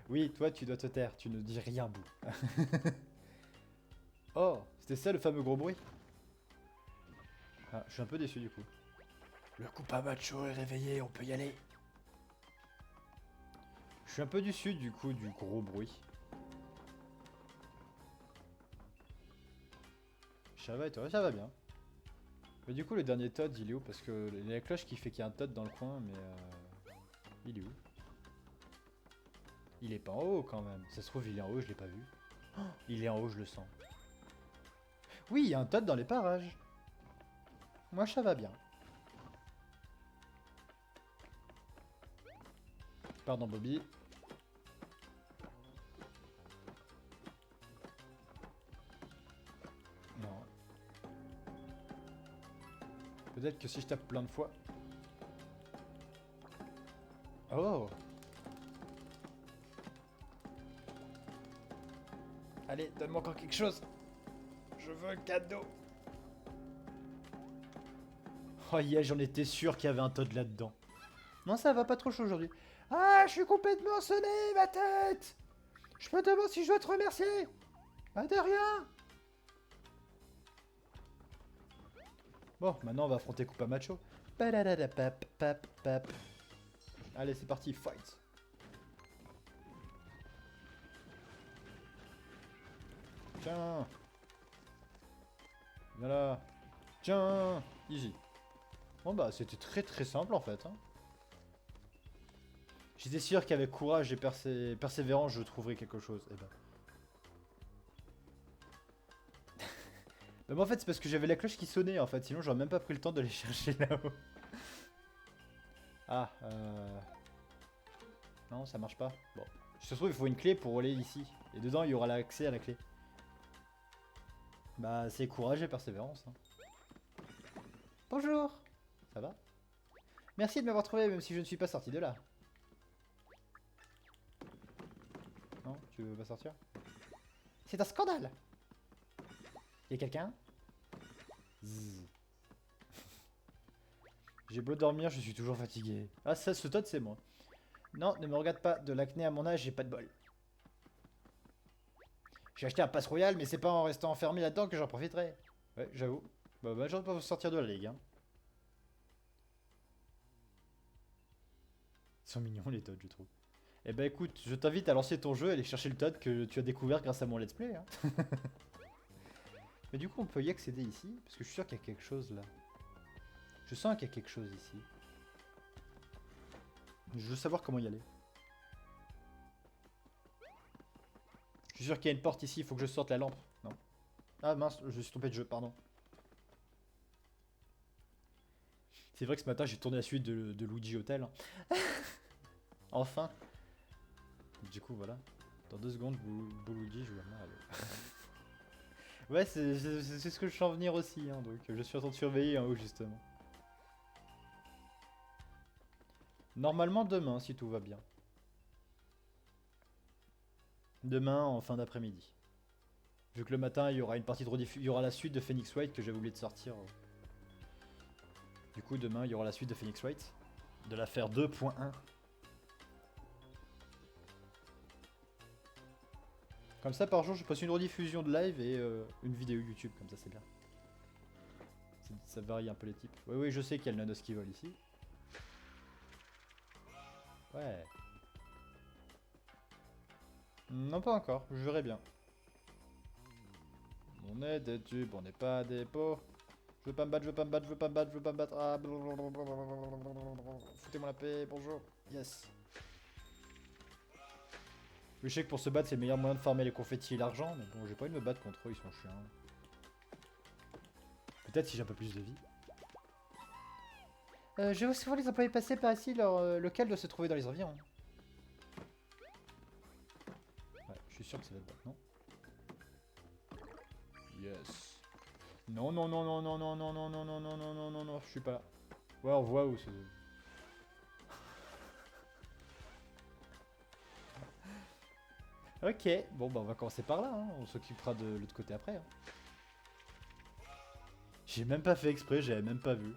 Oui, toi, tu dois te taire. Tu ne dis rien, Bou. Oh, c'était ça le fameux gros bruit? Ah, je suis un peu déçu du coup. Le coupa macho est réveillé, on peut y aller. Je suis un peu déçu du coup du gros bruit. Ça va et toi? Ça va bien. Mais du coup le dernier Todd il est où? Parce que il y a la cloche qui fait qu'il y a un Todd dans le coin mais il est où? Il est pas en haut quand même. Ça se trouve il est en haut, je l'ai pas vu. Oh, il est en haut, je le sens. Oui, il y a un Todd dans les parages. Moi ça va bien. Pardon Bobby. Non. Peut-être que si je tape plein de fois... Oh! Allez, donne-moi encore quelque chose. Je veux un cadeau. Oh yeah, j'en étais sûr qu'il y avait un Todd là-dedans. Non, ça va pas trop chaud aujourd'hui. Ah, je suis complètement sonné, ma tête. Je peux te demander si je dois te remercier. Pas de rien. Bon, maintenant on va affronter Coupa Macho. Padadadapap, pap, pap. Allez, c'est parti, fight. Tiens. Voilà. Tiens. Easy. Bon bah, c'était très simple en fait. Hein. J'étais sûr qu'avec courage et persévérance, je trouverais quelque chose. Et ben. Mais moi, en fait, c'est parce que j'avais la cloche qui sonnait en fait. Sinon, j'aurais même pas pris le temps de les chercher là-haut. Ah, non, ça marche pas. Bon. Je se trouve, il faut une clé pour aller ici. Et dedans, il y aura l'accès à la clé. Bah, c'est courage et persévérance. Hein. Bonjour. Ça va? Merci de m'avoir trouvé, même si je ne suis pas sorti de là. Non, tu veux pas sortir? C'est un scandale. Y'a quelqu'un? J'ai beau dormir, je suis toujours fatigué. Ah, ça, ce Todd, c'est moi. Non, ne me regarde pas, de l'acné à mon âge, j'ai pas de bol. J'ai acheté un pass royal, mais c'est pas en restant enfermé là-dedans que j'en profiterai. Ouais, j'avoue. Bah, j'en pas sortir de la ligue, hein. Ils sont mignons, les Todd, je trouve. Eh ben écoute, je t'invite à lancer ton jeu et aller chercher le Todd que tu as découvert grâce à mon let's play. Hein. Mais du coup, on peut y accéder ici, parce que je suis sûr qu'il y a quelque chose là. Je sens qu'il y a quelque chose ici. Je veux savoir comment y aller. Je suis sûr qu'il y a une porte ici, il faut que je sorte la lampe. Non. Ah mince, je suis tombé de jeu, pardon. C'est vrai que ce matin, j'ai tourné la suite de Luigi Hotel. Hein. Enfin. Du coup, voilà. Dans 2 secondes, Luigi joue à Mario. Ouais, c'est ce que je sens venir aussi, hein, donc je suis en train de surveiller en haut, justement. Normalement demain, si tout va bien. Demain, en fin d'après-midi. Vu que le matin, il y aura une partie de il y aura la suite de Phoenix Wright que j'avais oublié de sortir. Du coup, demain, il y aura la suite de Phoenix Wright. De l'affaire 2.1. Comme ça, par jour, je passe une rediffusion de live et une vidéo YouTube. Comme ça, c'est bien. Ça varie un peu les types. Oui, je sais qu'il y a le Nanos qui vole ici. Ouais. Non, pas encore. Je verrai bien. On est des tubes, on n'est pas des pots. Je veux pas me battre, je veux pas me battre, je veux pas me battre, je veux pas me battre. Ah, foutez-moi la paix, bonjour. Yes. Je sais que pour se battre, c'est le meilleur moyen de farmer les confettis et l'argent, mais bon, j'ai pas envie de me battre contre eux, ils sont chiants. Peut-être si j'ai un peu plus de vie. Je vois souvent les employés passer par ici, leur local doit se trouver dans les environs. Ouais, je suis sûr que ça va être bon, non? Yes. Non, non, non, non, non, non, non, non, non, non, non, non, non, non, non, je suis pas là. Ouais, on voit où c'est. Ok, bon bah on va commencer par là, hein. On s'occupera de l'autre côté après. Hein. J'ai même pas fait exprès, j'avais même pas vu.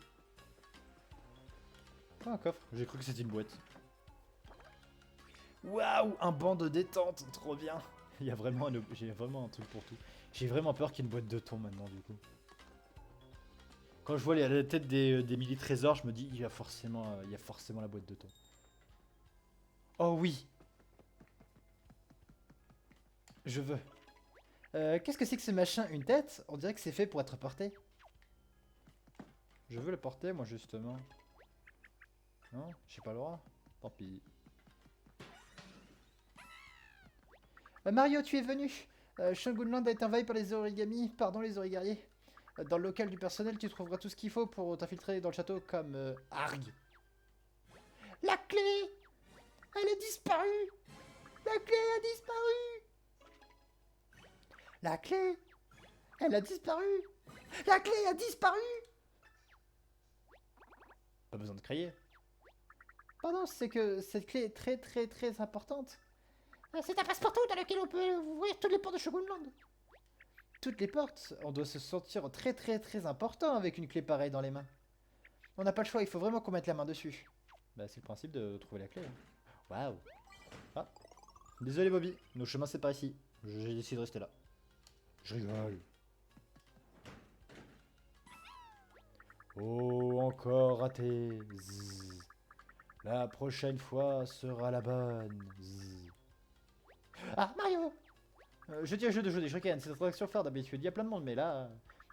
Ah, un coffre, j'ai cru que c'était une boîte. Waouh, un banc de détente, trop bien. Il y a vraiment j'ai vraiment un truc pour tout. J'ai vraiment peur qu'il y ait une boîte de thon maintenant du coup. Quand je vois la tête des mini-trésors, je me dis il y a forcément la boîte de thon. Oh oui. Je veux. Qu'est-ce que c'est que ce machin? Une tête? On dirait que c'est fait pour être porté. Je veux le porter moi justement. Non? J'ai pas le droit. Tant pis. Mario, tu es venu. Shogunland a été envahi par les origami. Pardon les origariés. Dans le local du personnel, tu trouveras tout ce qu'il faut pour t'infiltrer dans le château comme Arg. La clé! Elle a disparu! La clé a disparu! La clé! Elle a disparu! La clé a disparu! Pas besoin de crier. Pardon, c'est que cette clé est très importante. C'est un passe-partout dans lequel on peut ouvrir toutes les portes de Shogunland. Toutes les portes, on doit se sentir très important avec une clé pareille dans les mains. On n'a pas le choix, il faut vraiment qu'on mette la main dessus. Bah c'est le principe de trouver la clé. Waouh. Ah. Désolé Bobby, nos chemins c'est par ici. J'ai décidé de rester là. Je rigole. Oh, encore raté. Zzz. La prochaine fois sera la bonne. Zzz. Ah, Mario! Je dis un jeu de jeu des shurikens, c'est une attraction phare d'habitude. Il y a plein de monde, mais là,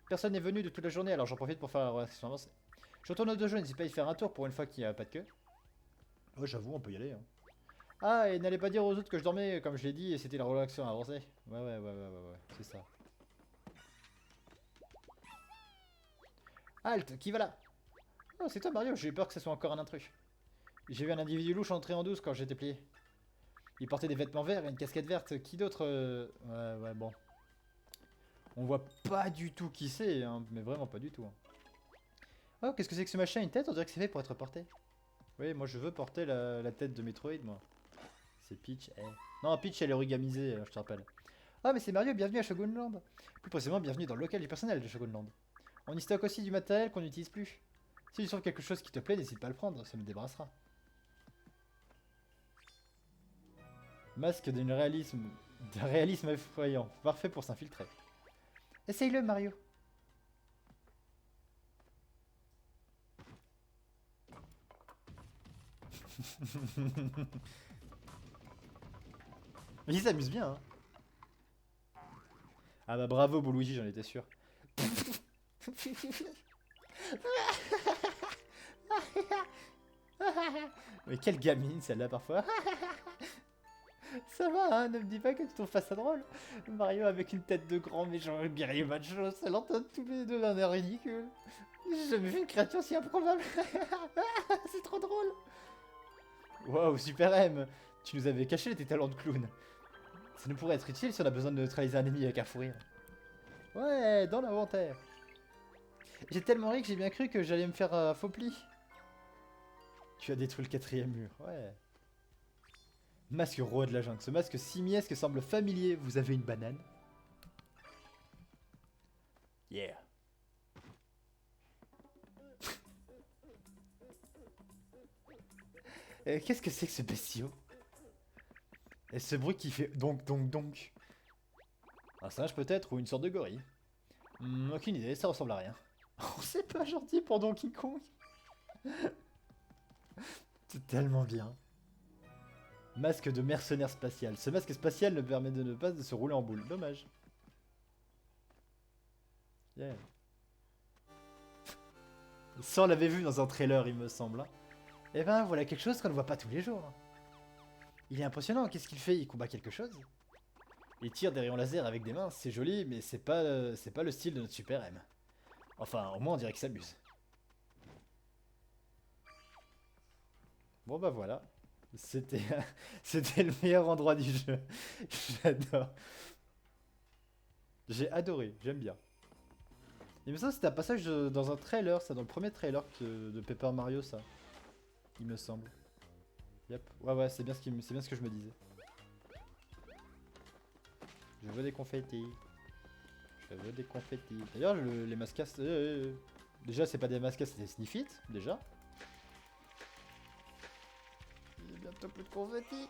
personne n'est venu de toute la journée, alors j'en profite pour faire la relation avancée. Je retourne au dojo, n'hésite pas à y faire un tour pour une fois qu'il n'y a pas de queue. Ouais, j'avoue, on peut y aller. Hein. Ah, et n'allez pas dire aux autres que je dormais, comme je l'ai dit, et c'était la relaxation avancée. Ouais, c'est ça. Halt, qui va là? Oh, c'est toi Mario, j'ai eu peur que ce soit encore un intrus. J'ai vu un individu louche entrer en douce quand j'étais plié. Il portait des vêtements verts et une casquette verte. Qui d'autre Ouais, bon. On voit pas du tout qui c'est, hein, mais vraiment pas du tout. Hein. Oh, qu'est-ce que c'est que ce machin? Une tête? On dirait que c'est fait pour être porté. Oui, moi je veux porter la tête de Metroid, moi. C'est Peach, eh. Non, Peach elle est origamisée, je te rappelle. Ah, mais c'est Mario, bienvenue à Shogunland. Plus précisément, bienvenue dans le local du personnel de Shogunland. On y stocke aussi du matériel qu'on n'utilise plus. Si tu trouves quelque chose qui te plaît, n'hésite pas à le prendre, ça me débarrassera. Masque d'un réalisme effrayant, parfait pour s'infiltrer. Essaye-le, Mario. Mais il s'amuse bien, hein. Ah bah bravo, Luigi, j'en étais sûr. Mais quelle gamine celle-là parfois. Ça va, hein, ne me dis pas que tu trouves pas ça drôle. Mario avec une tête de grand méchant guerrier macho, ça l'entend tous les deux d'un air ridicule. J'ai jamais vu une créature si improbable. C'est trop drôle. Waouh, Super M, tu nous avais caché tes talents de clown. Ça nous pourrait être utile si on a besoin de neutraliser un ennemi avec un fou rire. Ouais, dans l'inventaire. J'ai tellement ri que j'ai bien cru que j'allais me faire un faux pli. Tu as détruit le 4ème mur, ouais. Masque roi de la jungle. Ce masque simiesque semble familier. Vous avez une banane? Yeah. Qu'est-ce que c'est que ce bestiau? Et ce bruit qui fait donc. Un singe peut-être ou une sorte de gorille? Aucune idée, ça ressemble à rien. Oh, c'est pas gentil pour Donkey Kong. C'est tellement bien. Masque de mercenaire spatial. Ce masque spatial ne permet de ne pas se rouler en boule. Dommage. Yeah. Ça, on l'avait vu dans un trailer, il me semble. Hein. Et ben, voilà quelque chose qu'on ne voit pas tous les jours. Hein. Il est impressionnant. Qu'est-ce qu'il fait? Il combat quelque chose? Il tire des rayons laser avec des mains. C'est joli, mais c'est pas le style de notre Super M. Enfin, au moins, on dirait qu'il s'amuse. Bon, bah voilà. C'était le meilleur endroit du jeu. J'adore. J'ai adoré, j'aime bien. Et mais ça c'était un passage dans un trailer, ça, dans le premier trailer de Paper Mario, ça. Il me semble. Yep. Ouais, c'est bien ce que je me disais. Je veux des confettis. Je veux des confettis. D'ailleurs, les mascas... déjà, c'est pas des mascas, c'est des Sniffit, déjà. Il y a bientôt plus de confettis.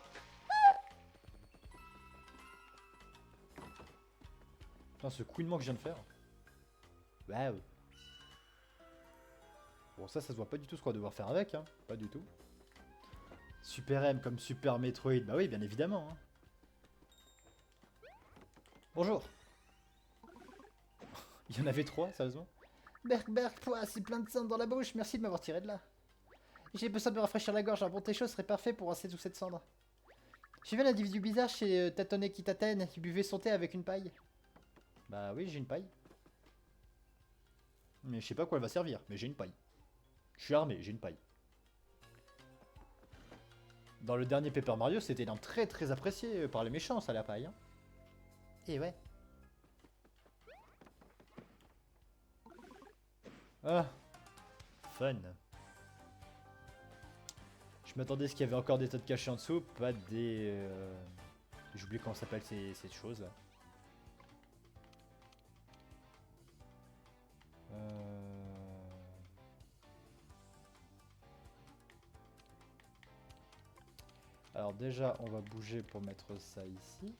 Putain, ce couinement que je viens de faire. Waouh. Bon, ça se voit pas du tout ce qu'on va devoir faire avec, hein. Pas du tout. Super M comme Super Metroid. Bah oui, bien évidemment. Hein. Bonjour. Il y en avait 3, sérieusement. Berk, pouah, c'est plein de sang dans la bouche. Merci de m'avoir tiré de là. J'ai besoin de me rafraîchir la gorge. Un bon thé chaud serait parfait pour rincer toute cette cendre. J'ai vu un individu bizarre chez Tatone Kitaten qui buvait son thé avec une paille. Bah oui, j'ai une paille. Mais je sais pas quoi elle va servir, mais j'ai une paille. Je suis armé, j'ai une paille. Dans le dernier Paper Mario, c'était une arme très appréciée par les méchants, ça la paille. Hein. Et ouais. Ah. Fun. Je m'attendais à ce qu'il y avait encore des tas de cachés en dessous, pas des... J'ai oublié comment s'appelle ces choses là. Alors déjà, on va bouger pour mettre ça ici.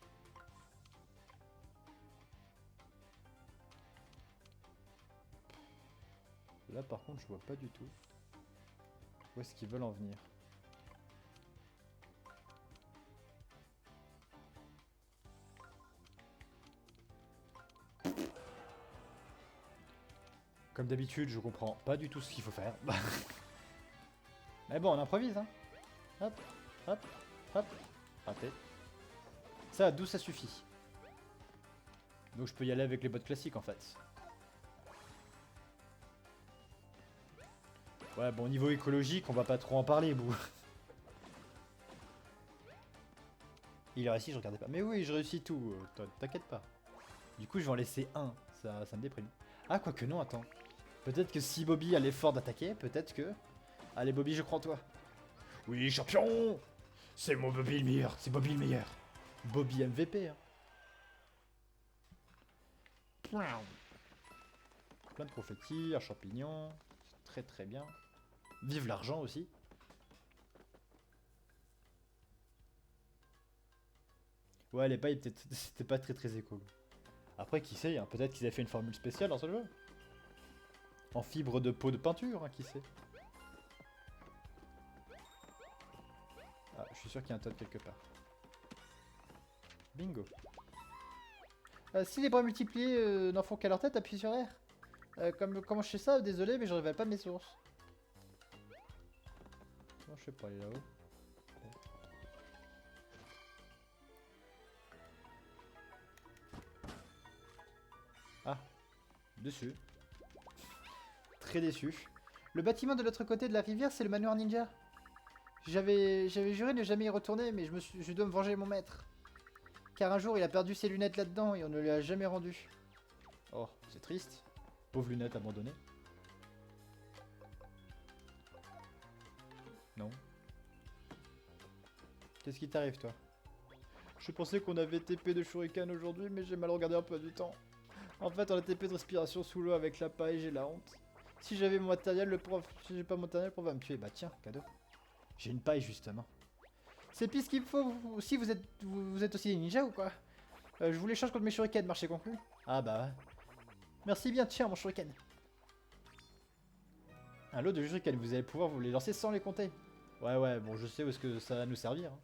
Là par contre je vois pas du tout où est-ce qu'ils veulent en venir. Comme d'habitude, je comprends pas du tout ce qu'il faut faire. Mais bon, on improvise, hein. Hop, hop, hop. Raté. Ça, d'où ça suffit. Donc je peux y aller avec les bots classiques en fait. Ouais, bon, niveau écologique, on va pas trop en parler, bouh. Il a réussi, je regardais pas. Mais oui, je réussis tout, t'inquiète pas. Du coup, je vais en laisser un, ça me déprime. Ah, quoique non, attends. Peut-être que si Bobby a l'effort d'attaquer, peut-être que... Allez Bobby, je crois en toi. Oui, champion. C'est mon Bobby le meilleur, c'est Bobby le meilleur. Bobby MVP, hein. Plein de confettis, un champignon. Très très bien. Vive l'argent aussi. Ouais, les pailles, c'était pas très éco. Après, qui sait, hein, peut-être qu'ils avaient fait une formule spéciale dans ce jeu. En fibre de peau de peinture, hein, qui sait. Ah, je suis sûr qu'il y a un Toad quelque part. Bingo. Si les bras multipliés n'en font qu'à leur tête, appuie sur R. Comment je fais ça? Désolé, mais je révèle pas mes sources. Non, je sais pas, il est là-haut. Ah, dessus. Très déçu. Le bâtiment de l'autre côté de la rivière, c'est le manoir ninja. J'avais juré ne jamais y retourner, mais je dois me venger mon maître. Car un jour, il a perdu ses lunettes là-dedans et on ne lui a jamais rendu. Oh, c'est triste. Pauvre lunette abandonnée. Non. Qu'est-ce qui t'arrive, toi? Je pensais qu'on avait TP de shuriken aujourd'hui, mais j'ai mal regardé un peu du temps. En fait, on a TP de respiration sous l'eau avec la paille, j'ai la honte. Si j'avais mon matériel, si j'ai pas mon matériel, le prof va me tuer. Bah tiens, cadeau. J'ai une paille, justement. C'est pire ce qu'il me faut. Si vous êtes aussi des ninjas ou quoi? Je vous l'échange contre mes shurikens, marché conclu. Ah bah ouais. Merci bien, tiens, mon shuriken. Un lot de shurikens, vous allez pouvoir vous les lancer sans les compter. Ouais, bon, je sais où est-ce que ça va nous servir. Hein.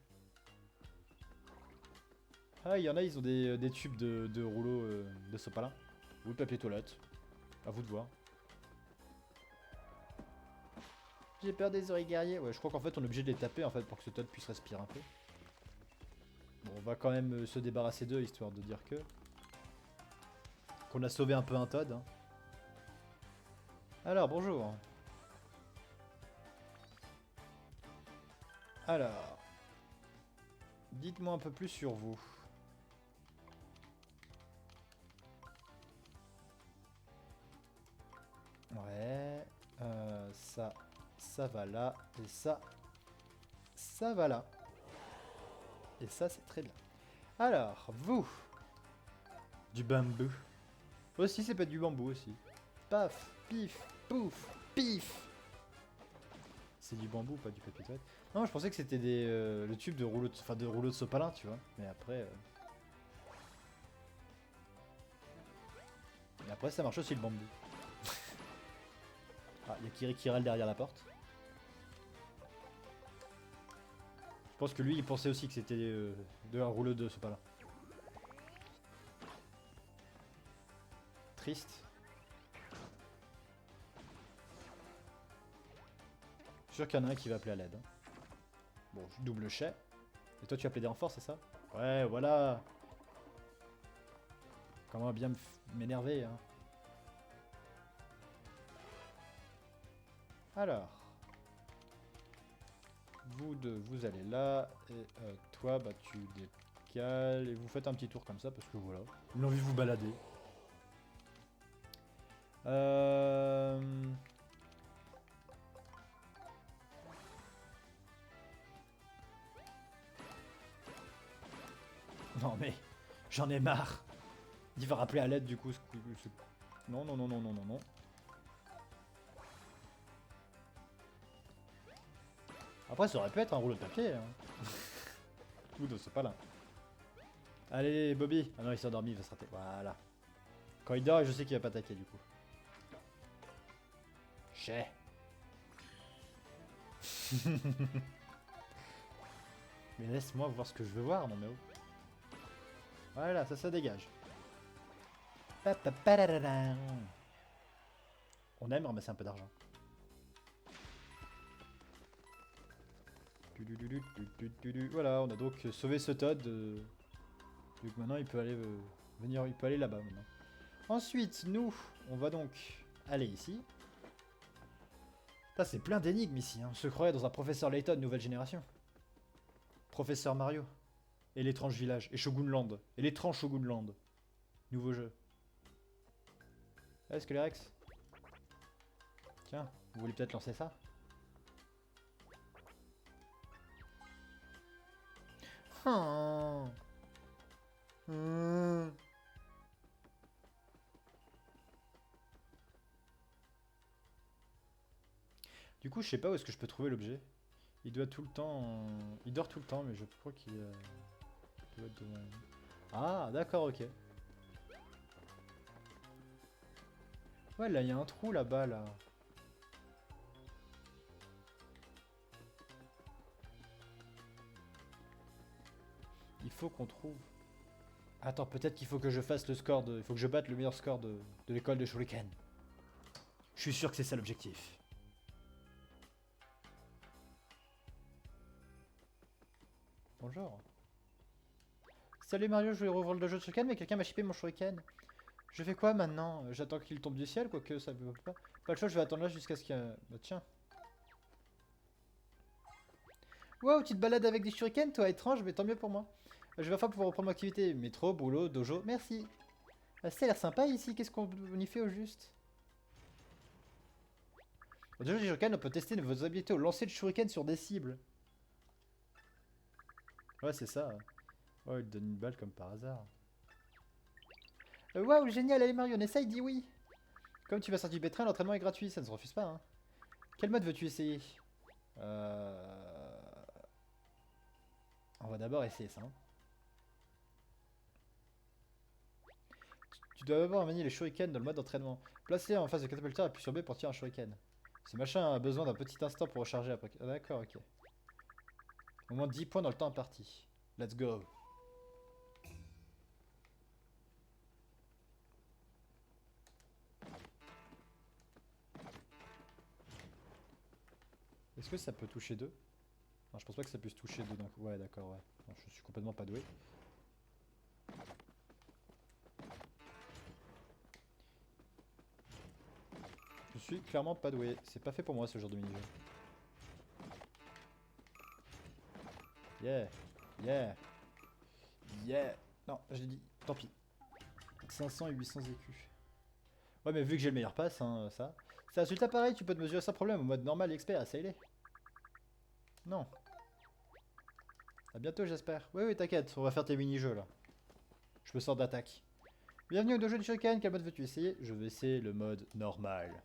Ah, il y en a, ils ont des tubes de rouleau de sopalin. Ou de papier toilette. À vous de voir. J'ai peur des oreilles guerriers. Ouais, je crois qu'en fait, on est obligé de les taper en fait pour que ce Toad puisse respirer un peu. Bon, on va quand même se débarrasser d'eux, histoire de dire que... Qu'on a sauvé un peu un Toad. Hein. Alors, bonjour. Alors... Dites-moi un peu plus sur vous. Ouais... Ça va là. Et ça va là. Et ça, c'est très bien. Alors, vous... Du bambou. Aussi, c'est pas du bambou aussi. Paf, pif, pouf, pif. C'est du bambou, pas du papier toilette. Non, je pensais que c'était le tube de rouleau de sopalin, tu vois. Mais après... Mais après, ça marche aussi le bambou. Ah, il y a Kiri qui râle derrière la porte. Je pense que lui, il pensait aussi que c'était de un rouleau de sopalin. Triste. Je suis sûr qu'il y en a un qui va appeler à l'aide. Hein. Bon, je double chais. Et toi, tu as appelé des renforts, c'est ça? Ouais, voilà. Comment bien m'énerver, hein. Alors. Vous deux, vous allez là. Et toi, bah tu décales. Et vous faites un petit tour comme ça, parce que voilà. J'ai envie de vous balader. Non mais, j'en ai marre. Il va rappeler à l'aide du coup. Non. Après, ça aurait pu être un rouleau de papier. Hein. Ou de ce pas là. Allez, Bobby. Ah non, il s'est endormi, il va se rater. Voilà. Quand il dort, je sais qu'il va pas attaquer du coup. J'ai. Mais laisse-moi voir ce que je veux voir, non mais oh. Voilà, ça dégage. On aime ramasser un peu d'argent. Voilà, on a donc sauvé ce Todd. Donc maintenant il peut aller venir, il peut aller là-bas maintenant. Ensuite, nous, on va donc aller ici. Ça c'est plein d'énigmes ici, hein. On se croirait dans un professeur Layton nouvelle génération. Professeur Mario. Et l'étrange village. Et Shogunland. Et l'étrange Shogunland. Nouveau jeu. Est-ce que les Rex? Tiens, vous voulez peut-être lancer ça? Oh. Du coup, je sais pas où est-ce que je peux trouver l'objet. Il doit tout le temps... Il dort tout le temps, mais je crois qu'il doit être devant... Ah, d'accord, ok. Ouais, là, il y a un trou là-bas, là. Il faut qu'on trouve... Attends, peut-être qu'il faut que je fasse le score de... Il faut que je batte le meilleur score de l'école de Shuriken. Je suis sûr que c'est ça l'objectif. Bonjour. Salut Mario, je voulais rouvrir le jeu de Shuriken, mais quelqu'un m'a chippé mon Shuriken. Je fais quoi maintenant? J'attends qu'il tombe du ciel, quoique ça veut pas. Pas le choix, je vais attendre là jusqu'à ce qu'il y ait... Bah tiens. Wow, tu te balades avec des shurikens, toi, étrange, mais tant mieux pour moi. Je vais enfin pouvoir reprendre mon activité. Métro, boulot, dojo, merci. Ça a l'air sympa ici, qu'est-ce qu'on y fait au juste? Au dojo des shurikens, on peut tester vos habilités au lancer de shuriken sur des cibles. Ouais, c'est ça. Oh, il te donne une balle comme par hasard. Waouh, génial, allez Mario, on essaye, dis oui. Comme tu vas sortir du pétrin, l'entraînement est gratuit, ça ne se refuse pas. Hein. Quel mode veux-tu essayer? On va d'abord essayer ça. Hein. Tu dois d'abord manier les shurikens dans le mode d'entraînement. Place-les en face de catapulteur et appuie sur B pour tirer un shuriken. Ce machin a besoin d'un petit instant pour recharger après. Ah, d'accord, ok. Au moins 10 points dans le temps imparti. Let's go. Est-ce que ça peut toucher deux? Non, je pense pas que ça puisse toucher deux, donc ouais, d'accord, ouais. Non, je suis complètement pas doué. Je suis clairement pas doué. C'est pas fait pour moi ce genre de mini-jeu. Yeah, yeah, yeah. Non, j'ai dit, tant pis. 500 et 800 écus. Ouais, mais vu que j'ai le meilleur pass, hein, ça. C'est un résultat pareil, tu peux te mesurer sans problème au mode normal et expert, essaye-les. Non. A bientôt, j'espère. Oui, oui, t'inquiète, on va faire tes mini-jeux là. Je me sors d'attaque. Bienvenue au dojo du Shuriken, quel mode veux-tu essayer? Je vais essayer le mode normal.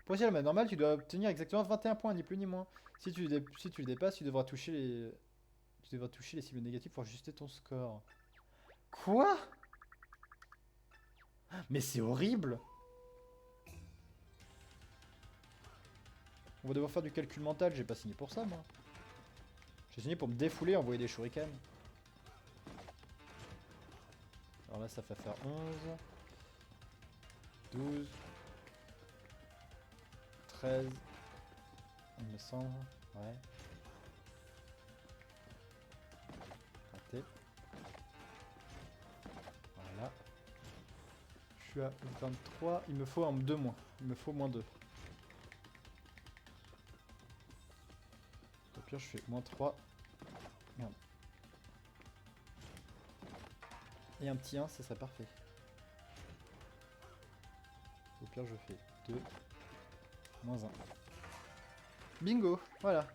Pour essayer le mode normal, tu dois obtenir exactement 21 points, ni plus ni moins. Si tu le dépasses, tu devras toucher les cibles négatives pour ajuster ton score. Quoi? Mais c'est horrible! On va devoir faire du calcul mental, j'ai pas signé pour ça moi. J'ai signé pour me défouler et envoyer des shurikens. Alors là ça va faire 11, 12, 13, il me semble, ouais. Raté. Voilà. Je suis à 23, il me faut un 2 moins, il me faut moins 2. Au pire je fais moins 3. Merde. Et un petit 1, ça serait parfait. Au pire je fais 2. Moins 1. Bingo, voilà.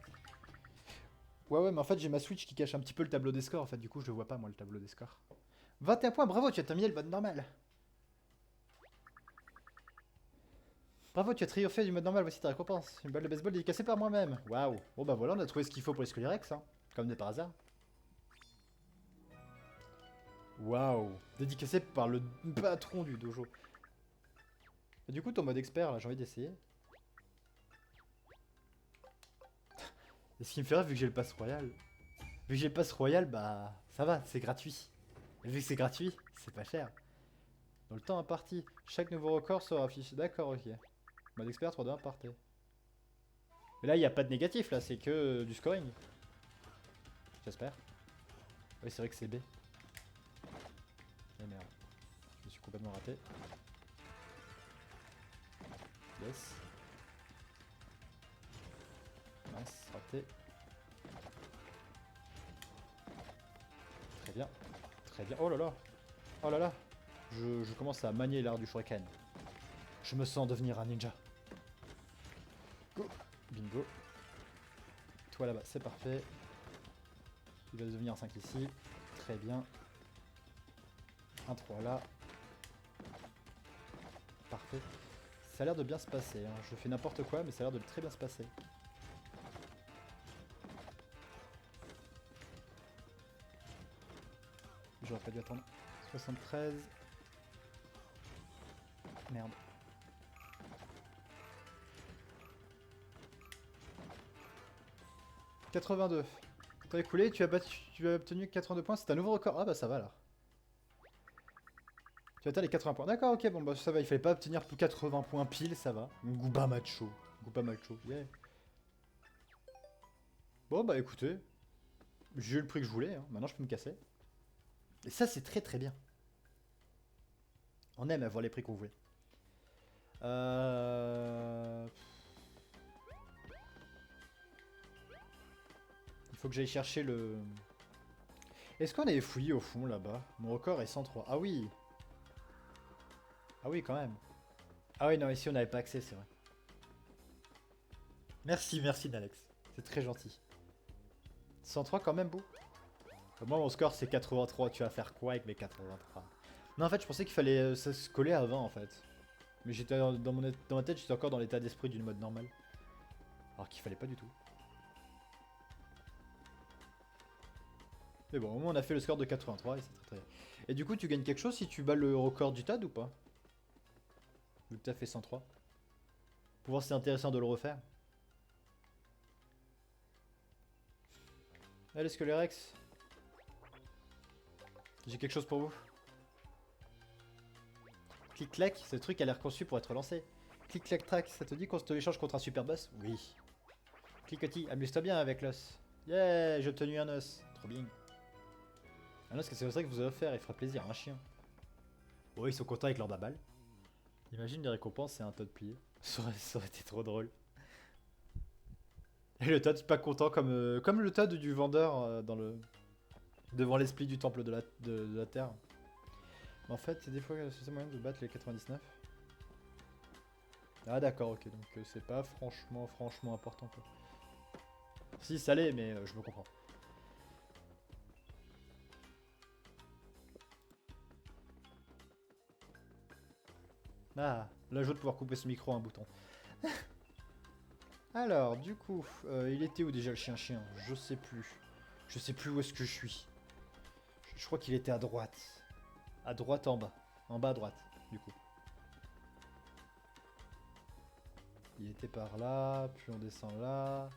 Ouais, mais en fait j'ai ma Switch qui cache un petit peu le tableau des scores. En fait, du coup je le vois pas moi le tableau des scores. 21 points, bravo, tu as terminé le mode normal. Bravo, tu as triomphé du mode normal, voici ta récompense. Une balle de baseball dédicacée par moi-même. Waouh. Bon bah voilà, on a trouvé ce qu'il faut pour les Squelerex, hein. Comme de par hasard. Waouh. Dédicacé par le patron du dojo. Et du coup, ton mode expert, là, j'ai envie d'essayer. Et ce qui me fait rire, vu que j'ai le pass royal. Vu que j'ai le pass royal, bah ça va, c'est gratuit. Et vu que c'est gratuit, c'est pas cher. Dans le temps imparti, chaque nouveau record sera affiché. D'accord, ok. Mode expert 3-2 imparté. Mais là, il n'y a pas de négatif, là, c'est que du scoring. J'espère. Oui, c'est vrai que c'est B. Eh merde. Je me suis complètement raté. Yes. Mince, raté. Très bien. Très bien. Oh là là. Oh là là. Je commence à manier l'art du shuriken. Je me sens devenir un ninja. Go. Bingo. Toi là-bas, c'est parfait. Il va devenir un 5 ici. Très bien. Un 3 là. Parfait. Ça a l'air de bien se passer. Hein. Je fais n'importe quoi, mais ça a l'air de très bien se passer. J'aurais pas dû attendre. 73. Merde. « 82. T'as écoulé, tu as obtenu 82 points, c'est un nouveau record. Ah bah ça va là. Tu atteins les 80 points. D'accord, ok, bon bah ça va, il fallait pas obtenir plus 80 points pile, ça va. Gooba macho. Gooba macho, yeah. Bon bah écoutez, j'ai eu le prix que je voulais, hein. Maintenant je peux me casser. Et ça c'est très très bien. On aime avoir les prix qu'on voulait. Il faut que j'aille chercher le... Est-ce qu'on avait fouillé au fond là-bas? Mon record est 103. Ah oui. Ah oui quand même. Ah oui non, ici on n'avait pas accès, c'est vrai. Merci, merci Nalex. C'est très gentil. 103 quand même, beau. Moi mon score c'est 83, tu vas faire quoi avec mes 83? Non en fait je pensais qu'il fallait ça se coller à 20 en fait. Mais j'étais dans ma tête, j'étais encore dans l'état d'esprit d'une mode normale. Alors qu'il fallait pas du tout. Mais bon, au moins on a fait le score de 83 et c'est très très bien. Et du coup tu gagnes quelque chose si tu bats le record du TAD ou pas? Vu que t'as fait 103. Pour voir si c'est intéressant de le refaire. Allez Scalerex. J'ai quelque chose pour vous. Clic-clac, ce truc a l'air conçu pour être lancé. Clic-clac-trac, ça te dit qu'on se l'échange contre un super boss? Oui. Clicotis, amuse-toi bien avec l'os. Yeah, j'ai obtenu un os. Trop bien. Un os que c'est ça que vous avez offert, il fera plaisir à un chien. Oh, ils sont contents avec leur babal. Imagine les récompenses, c'est un Toad plié. Ça aurait été trop drôle. Et le Toad pas content comme, comme le Toad du vendeur dans le... devant l'esprit du temple de la terre. Mais en fait, c'est des fois c'est moyen de battre les 99. Ah d'accord, ok, donc c'est pas franchement important quoi. Si, ça l'est, mais je me comprends. Ah, la joie de pouvoir couper ce micro à un bouton. Alors, du coup, il était où déjà le chien-chien? Je sais plus. Je sais plus où est-ce que je suis. Je crois qu'il était à droite. À droite en bas. En bas à droite, du coup. Il était par là, puis on descend là.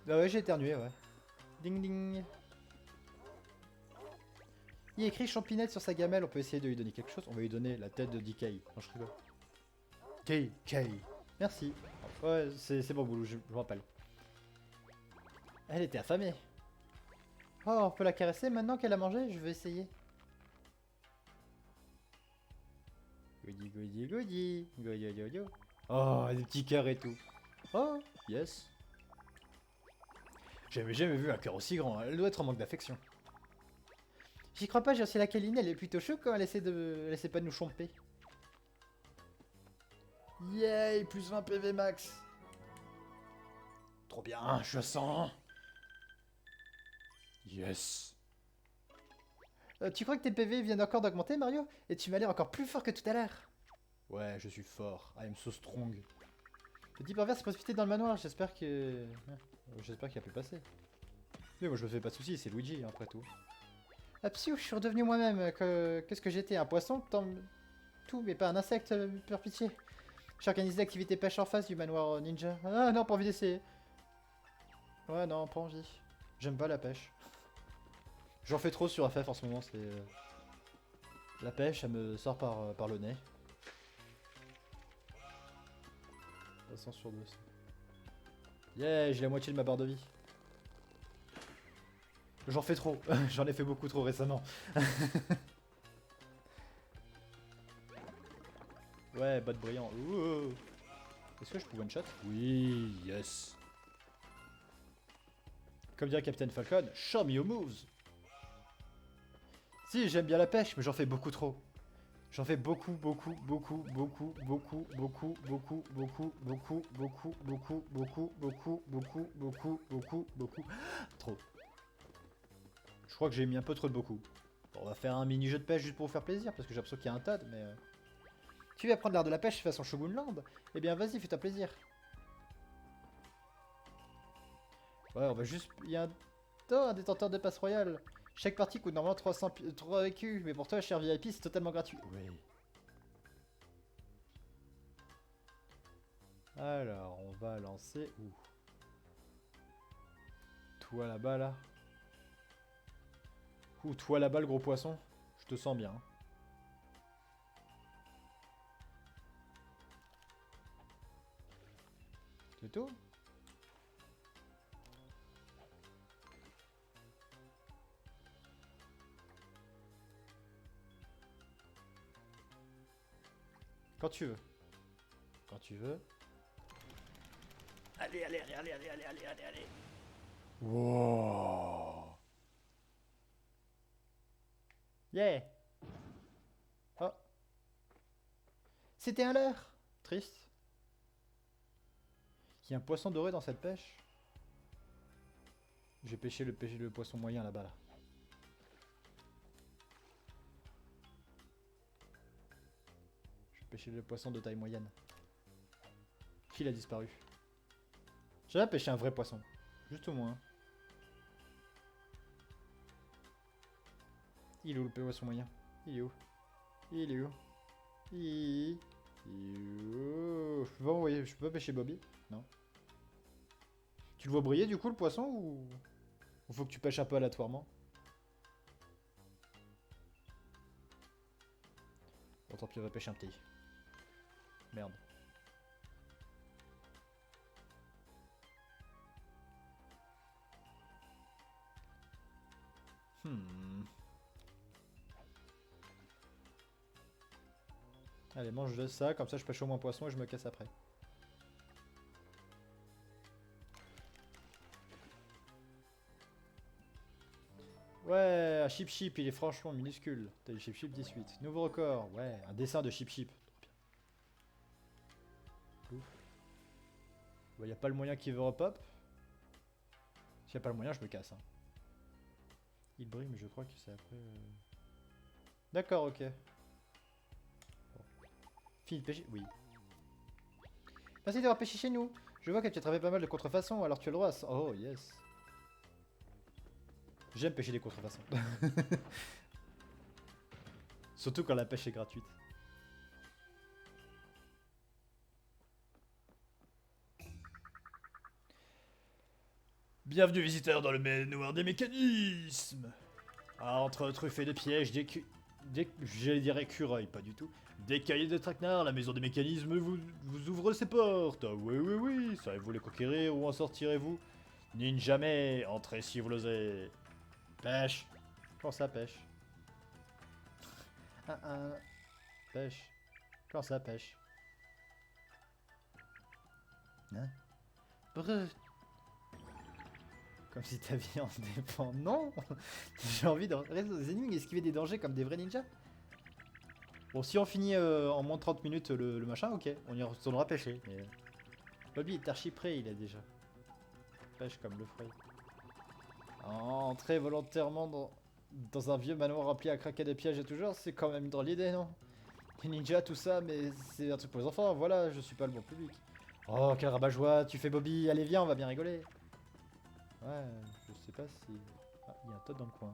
Ah ouais, j'ai éternué, ouais. Ding ding. Il y a écrit champinette sur sa gamelle, on peut essayer de lui donner quelque chose. On va lui donner la tête de DK. Non, je rigole. DK. Merci. Ouais, c'est bon boulot, je me rappelle. Elle était affamée. Oh, on peut la caresser maintenant qu'elle a mangé? Je vais essayer. Goody, goody, goody. Goody, goody, goody. Oh, des petits cœurs et tout. Oh, yes. J'avais jamais vu un cœur aussi grand. Elle doit être en manque d'affection. J'y crois pas, j'ai reçu la câline, elle est plutôt chaude quand elle essaie pas de nous chomper. Yay, plus 20 PV max. Trop bien, je sens. Yes. Tu crois que tes PV viennent encore d'augmenter, Mario? Et tu m'as l'air encore plus fort que tout à l'heure. Ouais, je suis fort. I am so strong. Petit pervers s'est précipité dans le manoir, j'espère que... J'espère qu'il a pu passer. Mais moi je me fais pas de soucis, c'est Luigi, hein, après tout. Ah psiou, je suis redevenu moi-même. Qu'est-ce que j'étais? Un poisson? Tout, mais pas un insecte, pure pitié. J'ai organisé l'activité pêche en face du manoir ninja. Ah non, pas envie d'essayer. Ouais, non, pas envie. J'aime pas la pêche. J'en fais trop sur FF en ce moment, c'est... La pêche, ça me sort par le nez. 300 sur 200. Yeah, j'ai la moitié de ma barre de vie. J'en fais trop. J'en ai fait beaucoup trop récemment. Ouais, bot brillant. Ouh. Est-ce que je peux one shot? Oui, yes. Comme dirait Captain Falcon, show me your moves. Si, j'aime bien la pêche, mais j'en fais beaucoup trop. J'en fais beaucoup, beaucoup, beaucoup, beaucoup, beaucoup, beaucoup, beaucoup, beaucoup, beaucoup, beaucoup, beaucoup, beaucoup, beaucoup, beaucoup, beaucoup, beaucoup, beaucoup, trop. Je crois que j'ai mis un peu trop de beaucoup. Bon, on va faire un mini-jeu de pêche juste pour vous faire plaisir, parce que j'ai l'impression qu'il y a un tas, mais... Tu vas prendre l'art de la pêche façon Shogun Land? Eh bien, vas-y, fais-toi plaisir. Ouais, on va juste... Il y a un détenteur de passe royale. Chaque partie coûte normalement 3 EQ, mais pour toi, cher VIP, c'est totalement gratuit. Oui. Alors, on va lancer... Ouh. Toi là-bas, là. Ouh, toi là-bas, le gros poisson. Je te sens bien. C'est tout? Quand tu veux. Quand tu veux. Allez, allez, allez, allez, allez, allez, allez, allez, allez. Wow. Yeah. Oh. C'était un leurre. Triste. Il y a un poisson doré dans cette pêche. J'ai pêché le poisson moyen là-bas là. J'ai pêché le poisson de taille moyenne. Il a disparu. J'ai déjà pêché un vrai poisson. Juste au moins. Il est où le poisson moyen? Il est où? Il est où? Il est où? Je peux envoyer. Je peux pas pêcher Bobby? Non. Tu le vois briller du coup le poisson ou faut que tu pêches un peu aléatoirement? Bon tant pis on va pêcher un petit. Merde. Allez mange de ça, comme ça je pêche au moins poisson et je me casse après. Ouais, un Chip Chip, il est franchement minuscule. T'as du Chip Chip 18. Nouveau record, ouais, un dessin de Chip Chip. Trop bien. Ouf. Bah, y a pas le moyen qu'il veut repop. S'il y a pas le moyen, je me casse. Hein. Il brille, mais je crois que c'est après... D'accord, ok. Bon. Fini de pêcher? Oui. Merci d'avoir pêché chez nous. Je vois que tu as travaillé pas mal de contrefaçons, alors tu as le droit à... Oh, yes. J'aime pêcher des contrefaçons. Surtout quand la pêche est gratuite. Bienvenue visiteur dans le manoir des mécanismes. Ah, entre truffes et de pièges, j'allais dire écureuil, pas du tout. Des cahiers de traquenard, la maison des mécanismes vous ouvre ses portes. Ah, oui, oui, oui, savez-vous les conquérir ou en sortirez-vous? Ni jamais, entrez si vous l'osez. Pêche. Quand ça pêche? Pêche. Quand ça pêche? Hein? Brut. Comme si ta vie en dépend. Non. J'ai envie de résoudre des énigmes et esquiver des dangers comme des vrais ninjas. Bon, si on finit en moins de 30 minutes le machin, ok, on y retournera pêcher. Mais... Bobby est archi prêt, il a déjà. Pêche comme le fruit. Entrer volontairement dans un vieux manoir rempli à craquer de pièges et tout genre, c'est quand même une drôle d'idée, non? Les ninjas, tout ça, mais c'est un truc pour les enfants, voilà, je suis pas le bon public. Oh, quel rabat-joie, tu fais Bobby, allez viens, on va bien rigoler. Ouais, je sais pas si... Ah, il y a un Toad dans le coin.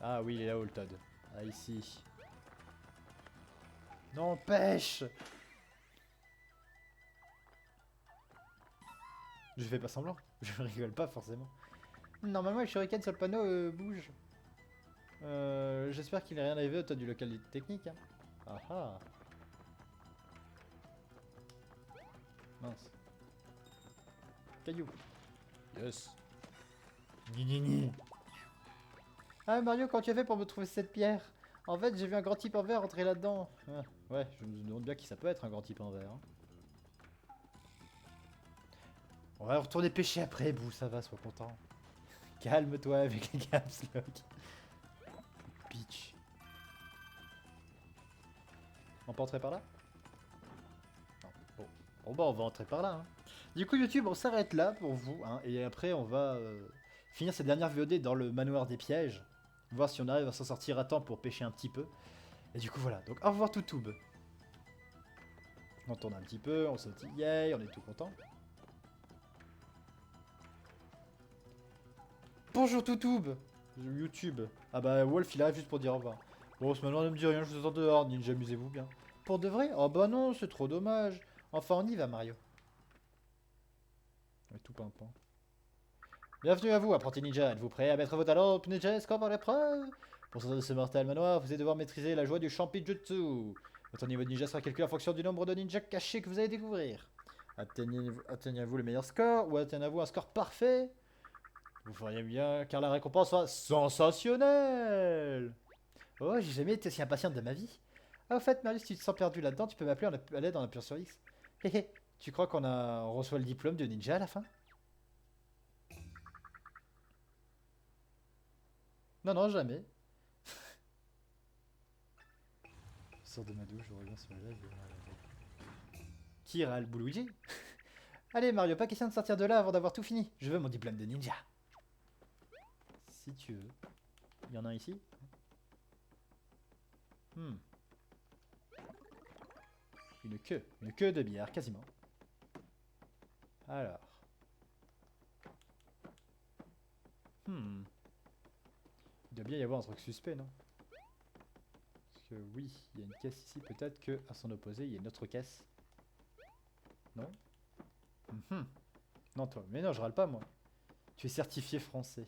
Ah oui, il est là-haut le Todd. Ah, ici. Non, pêche! Je fais pas semblant. Je rigole pas forcément. Normalement, le shuriken sur le panneau bouge. J'espère qu'il n'est rien arrivé au Todd du local technique. Hein. Ah ah. Mince. Caillou. Yes. Ni. Ah Mario, comment tu as fait pour me trouver cette pierre? En fait, j'ai vu un grand type en verre entrer là-dedans. Ah, ouais, je me demande bien qui ça peut être un grand type en verre. Hein. On va retourner pêcher après, Bou, ça va, sois content. Calme-toi avec les caps lock. Bitch. On peut entrer par là? Non. Bon bah on va entrer par là. Hein. Du coup YouTube, on s'arrête là pour vous. Hein, et après on va finir cette dernière VOD dans le manoir des pièges. Voir si on arrive à s'en sortir à temps pour pêcher un petit peu. Et du coup voilà, donc au revoir Toutoub. On tourne un petit peu, on saute yay, on est tout content. Bonjour Toutoub. YouTube. Ah bah Wolf il arrive juste pour dire au revoir. Bon ce manoir ne me dit rien, je vous attends dehors, ninja amusez-vous bien. Pour de vrai? Oh bah non, c'est trop dommage. Enfin on y va Mario. Ouais, tout pimpant. Bienvenue à vous, apprenti ninja. Êtes-vous prêt à mettre vos talents ninja par l'épreuve? Pour sortir de ce mortel manoir, vous allez devoir maîtriser la joie du Champijutsu. Votre niveau de ninja sera calculé en fonction du nombre de ninjas cachés que vous allez découvrir. Atteignez-vous le meilleur score ou atteignez-vous un score parfait? Vous feriez bien car la récompense sera sensationnelle. Oh, j'ai jamais été aussi impatiente de ma vie. Ah, au fait, Marius, si tu te sens perdu là-dedans, tu peux m'appeler à l'aide en appuyant sur X. Hé hé, tu crois on reçoit le diplôme de ninja à la fin? Non, non, jamais. Je sors de ma douche, je reviens sur la live. Qui râle, Luigi? Allez, Mario, pas question de sortir de là avant d'avoir tout fini. Je veux mon diplôme de ninja. Si tu veux. Il y en a un ici? Une queue de bière, quasiment. Alors. Il doit bien y avoir un truc suspect, non? Parce que oui, il y a une caisse ici, peut-être que à son opposé, il y a une autre caisse. Non? Non, toi. Mais non, je râle pas, moi. Tu es certifié français.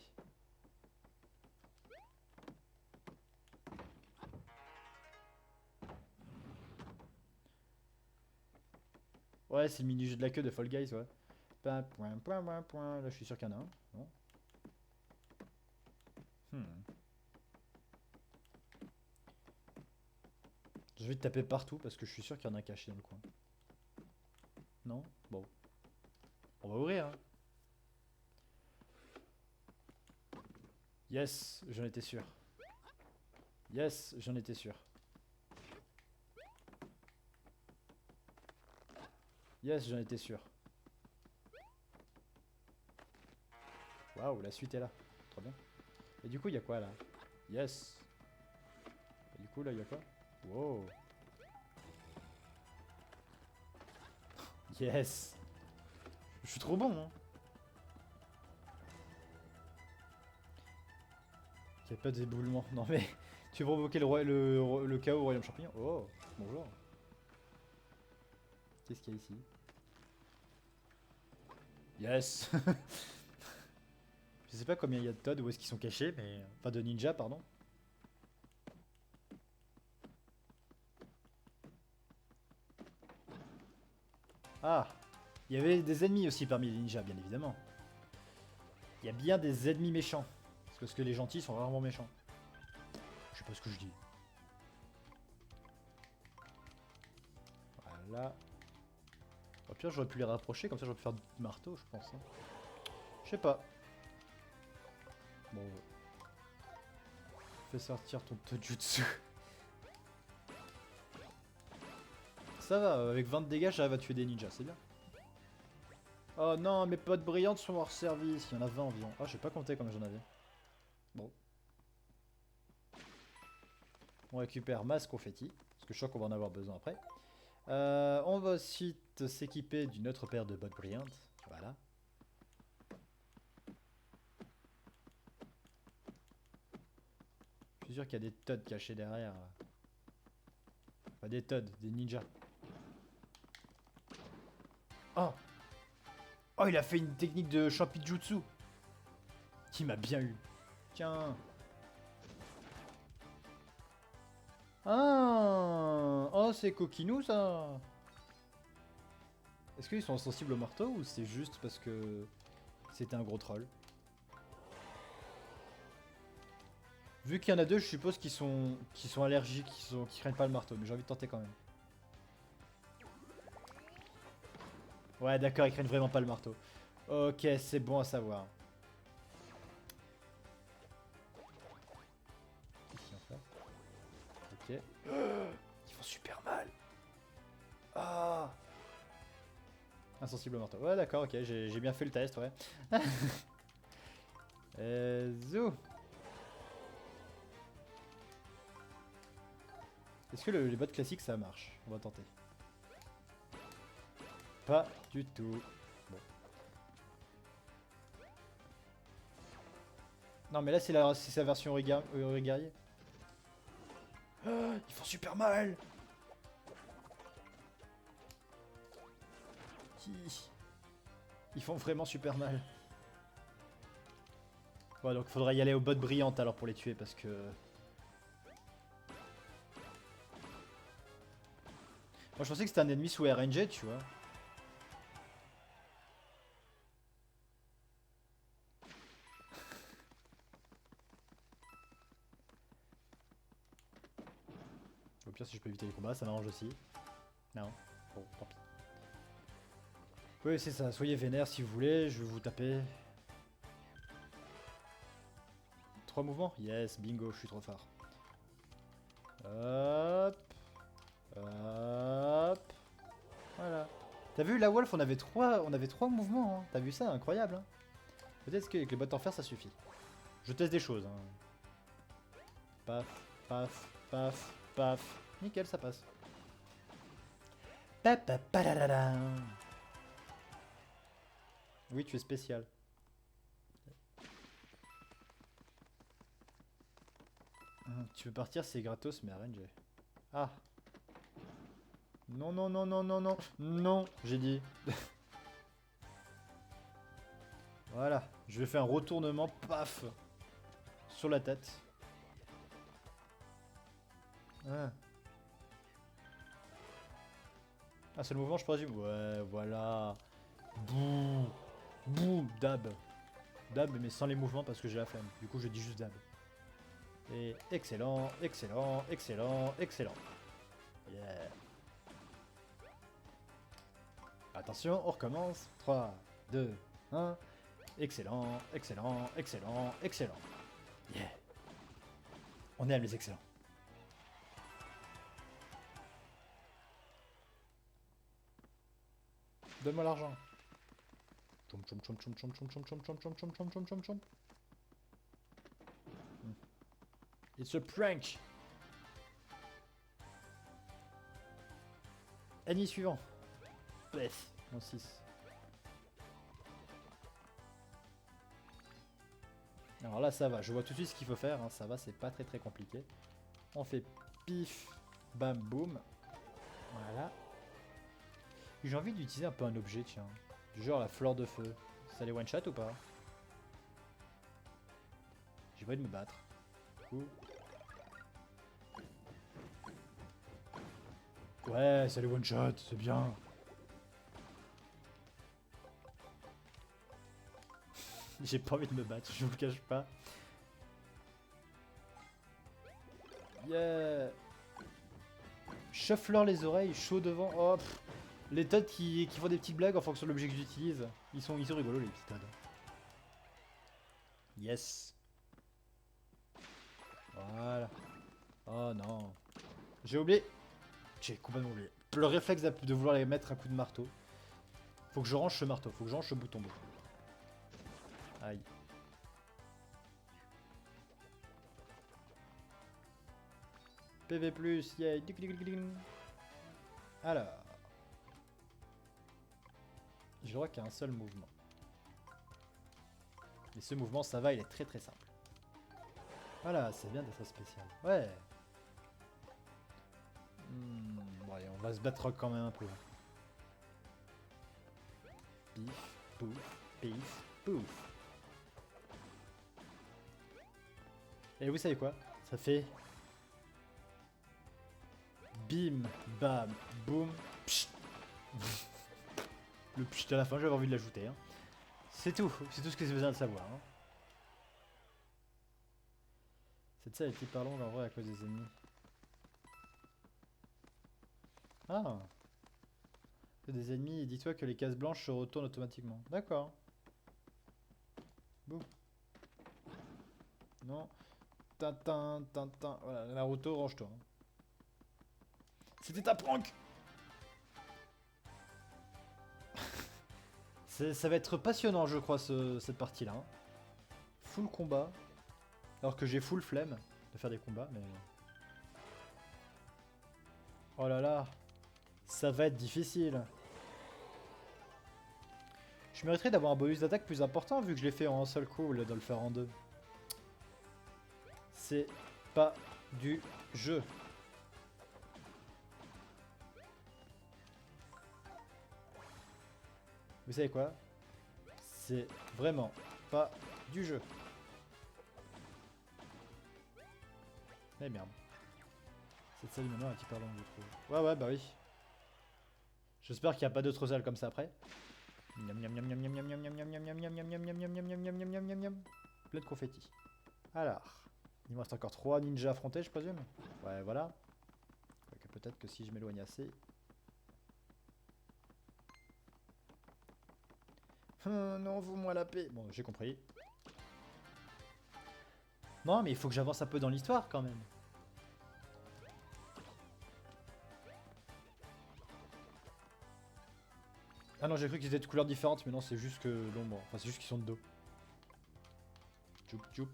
Ouais, c'est le mini-jeu de la queue de Fall Guys, ouais. Là, je suis sûr qu'il y en a un. Non. Je vais taper partout parce que je suis sûr qu'il y en a un caché dans le coin. Non? Bon. On va ouvrir, hein. Yes, j'en étais sûr. Yes, j'en étais sûr. Yes, j'en étais sûr. Waouh, la suite est là. Trop bien. Et du coup, il y a quoi là? Yes. Et du coup, là, il y a quoi? Wow. Yes. Je suis trop bon, hein. Il n'y a pas d'éboulement. Non mais, tu veux provoquer le chaos au royaume champignon? Oh, bonjour. Qu'est-ce qu'il y a ici? Yes. Je sais pas combien il y a de Todd, où est-ce qu'ils sont cachés, mais... Enfin, de ninja, pardon. Ah, il y avait des ennemis aussi parmi les ninjas, bien évidemment. Il y a bien des ennemis méchants. Parce que les gentils sont rarement méchants. Je sais pas ce que je dis. Voilà. Au pire, j'aurais pu les rapprocher, comme ça j'aurais pu faire du marteau, je pense. Hein. Je sais pas. Bon. Fais sortir ton Tojutsu. Ça va, avec 20 de dégâts, j'arrive à tuer des ninjas, c'est bien. Oh non, mes potes brillantes sont hors service. Il y en a 20 environ. Ah, je sais pas compter combien j'en avais. Bon. On récupère masse confetti. Parce que je sens qu'on va en avoir besoin après. On va ensuite s'équiper d'une autre paire de bottes brillantes. Voilà. suis sûr qu'il y a des Toads cachés derrière. Là. Pas des Toads, des ninjas. Oh! Oh, il a fait une technique de Champijutsu. Qui m'a bien eu. Tiens. Ah! Oh, c'est coquinou ça! Est-ce qu'ils sont sensibles au marteau ou c'est juste parce que c'était un gros troll? Vu qu'il y en a deux, je suppose qu'ils sont allergiques, qu'ils craignent pas le marteau, mais j'ai envie de tenter quand même. Ouais, d'accord, ils craignent vraiment pas le marteau. Ok, c'est bon à savoir. Ici, en fait. Ok. Ils font super mal. Ah! Insensible au marteau. Ouais, d'accord, ok, j'ai bien fait le test, ouais. Zou. Est-ce que les bots classiques ça marche? On va tenter. Pas du tout. Bon. Non mais là c'est sa version guerrier. Ah, ils font super mal. Ils font vraiment super mal. Ouais, donc faudra y aller aux bottes brillantes alors pour les tuer parce que... Moi je pensais que c'était un ennemi sous RNG, tu vois. Au pire si je peux éviter les combats, ça m'arrange aussi. Non. Bon, tant pis. Oui c'est ça, soyez vénère si vous voulez, je vais vous taper. 3 mouvements? Yes, bingo, je suis trop fort. Hop. Hop. Voilà. T'as vu la Wolf, on avait trois mouvements, hein. T'as vu ça, incroyable. Hein. Peut-être qu'avec les bottes en fer ça suffit. Je teste des choses. Hein. Paf, paf, paf, paf. Nickel, ça passe. Oui, tu es spécial. Tu veux partir, c'est gratos, mais RNG. Ah. Non, non, non, non, non, non. Non, j'ai dit. Voilà. Je vais faire un retournement, paf. Sur la tête. Ah. Ah, c'est le mouvement, je présume. Ouais, voilà. Bouh. Bouh, dab. Dab, mais sans les mouvements parce que j'ai la flemme. Du coup, je dis juste dab. Et excellent, excellent, excellent, excellent. Yeah. Attention, on recommence. 3, 2, 1. Excellent, excellent, excellent, excellent. Yeah. On aime les excellents. Donne-moi l'argent. Chom chom chom chom chom chom chom chom chom chom chom chom chom chom chom. It's a prank. Ennemi suivant. Bref, mon 6. Alors là ça va, je vois tout de suite ce qu'il faut faire, hein. Ça va, c'est pas très très compliqué. On fait pif, bam, boum. Voilà. J'ai envie d'utiliser un peu un objet, tiens. Du genre la fleur de feu. Ça les one-shot ou pas? J'ai pas envie de me battre. Ouh. Ouais, ça les one-shot, c'est bien. J'ai pas envie de me battre, je vous le cache pas. Yeah. Chauffe-leur les oreilles, chaud devant. Oh, pff. Les Toads qui font des petites blagues en fonction de l'objet que j'utilise. Ils sont rigolos les petits Toads. Yes. Voilà. Oh non. J'ai oublié. J'ai complètement oublié. Le réflexe de vouloir les mettre un coup de marteau. Faut que je range ce marteau, faut que je range ce bouton bleu. Aïe. PV+, yay. Alors. Je vois qu'il y a un seul mouvement. Et ce mouvement, ça va, il est très très simple. Voilà, c'est bien d'être spécial. Ouais. Bon, allez, on va se battre quand même un peu. Pif, pouf, pif, pouf. Et vous savez quoi? Ça fait... Bim, bam, boum, pchit. Le pchit à la fin, j'avais envie de l'ajouter. Hein. C'est tout ce que j'ai besoin de savoir. Hein. Cette salle est hyper longue en vrai à cause des ennemis. Ah, des ennemis, dis-toi que les cases blanches se retournent automatiquement. D'accord. Boum. Non. Tintin, Tintin. Voilà, Naruto, range-toi. Hein. C'était ta prank. Ça va être passionnant, je crois, cette partie-là. Hein. Full combat. Alors que j'ai full flemme de faire des combats, mais... Oh là là. Ça va être difficile. Je mériterais d'avoir un bonus d'attaque plus important vu que je l'ai fait en un seul coup au lieu de le faire en deux. C'est pas du jeu. Vous savez quoi? C'est vraiment pas du jeu. Eh merde. Cette salle maintenant est un petit peu longue, je trouve. Ouais, bah oui. J'espère qu'il n'y a pas d'autres salles comme ça après. Plein de confettis. Alors, il me reste encore 3 ninjas affrontés, je présume. Ouais, voilà. Peut-être que si je m'éloigne assez... non, vous-moi la paix. Bon, j'ai compris. Non, mais il faut que j'avance un peu dans l'histoire quand même. Ah non, j'ai cru qu'ils étaient de couleurs différentes, mais non, c'est juste que l'ombre. Enfin, c'est juste qu'ils sont de dos. Tchoup tchoup.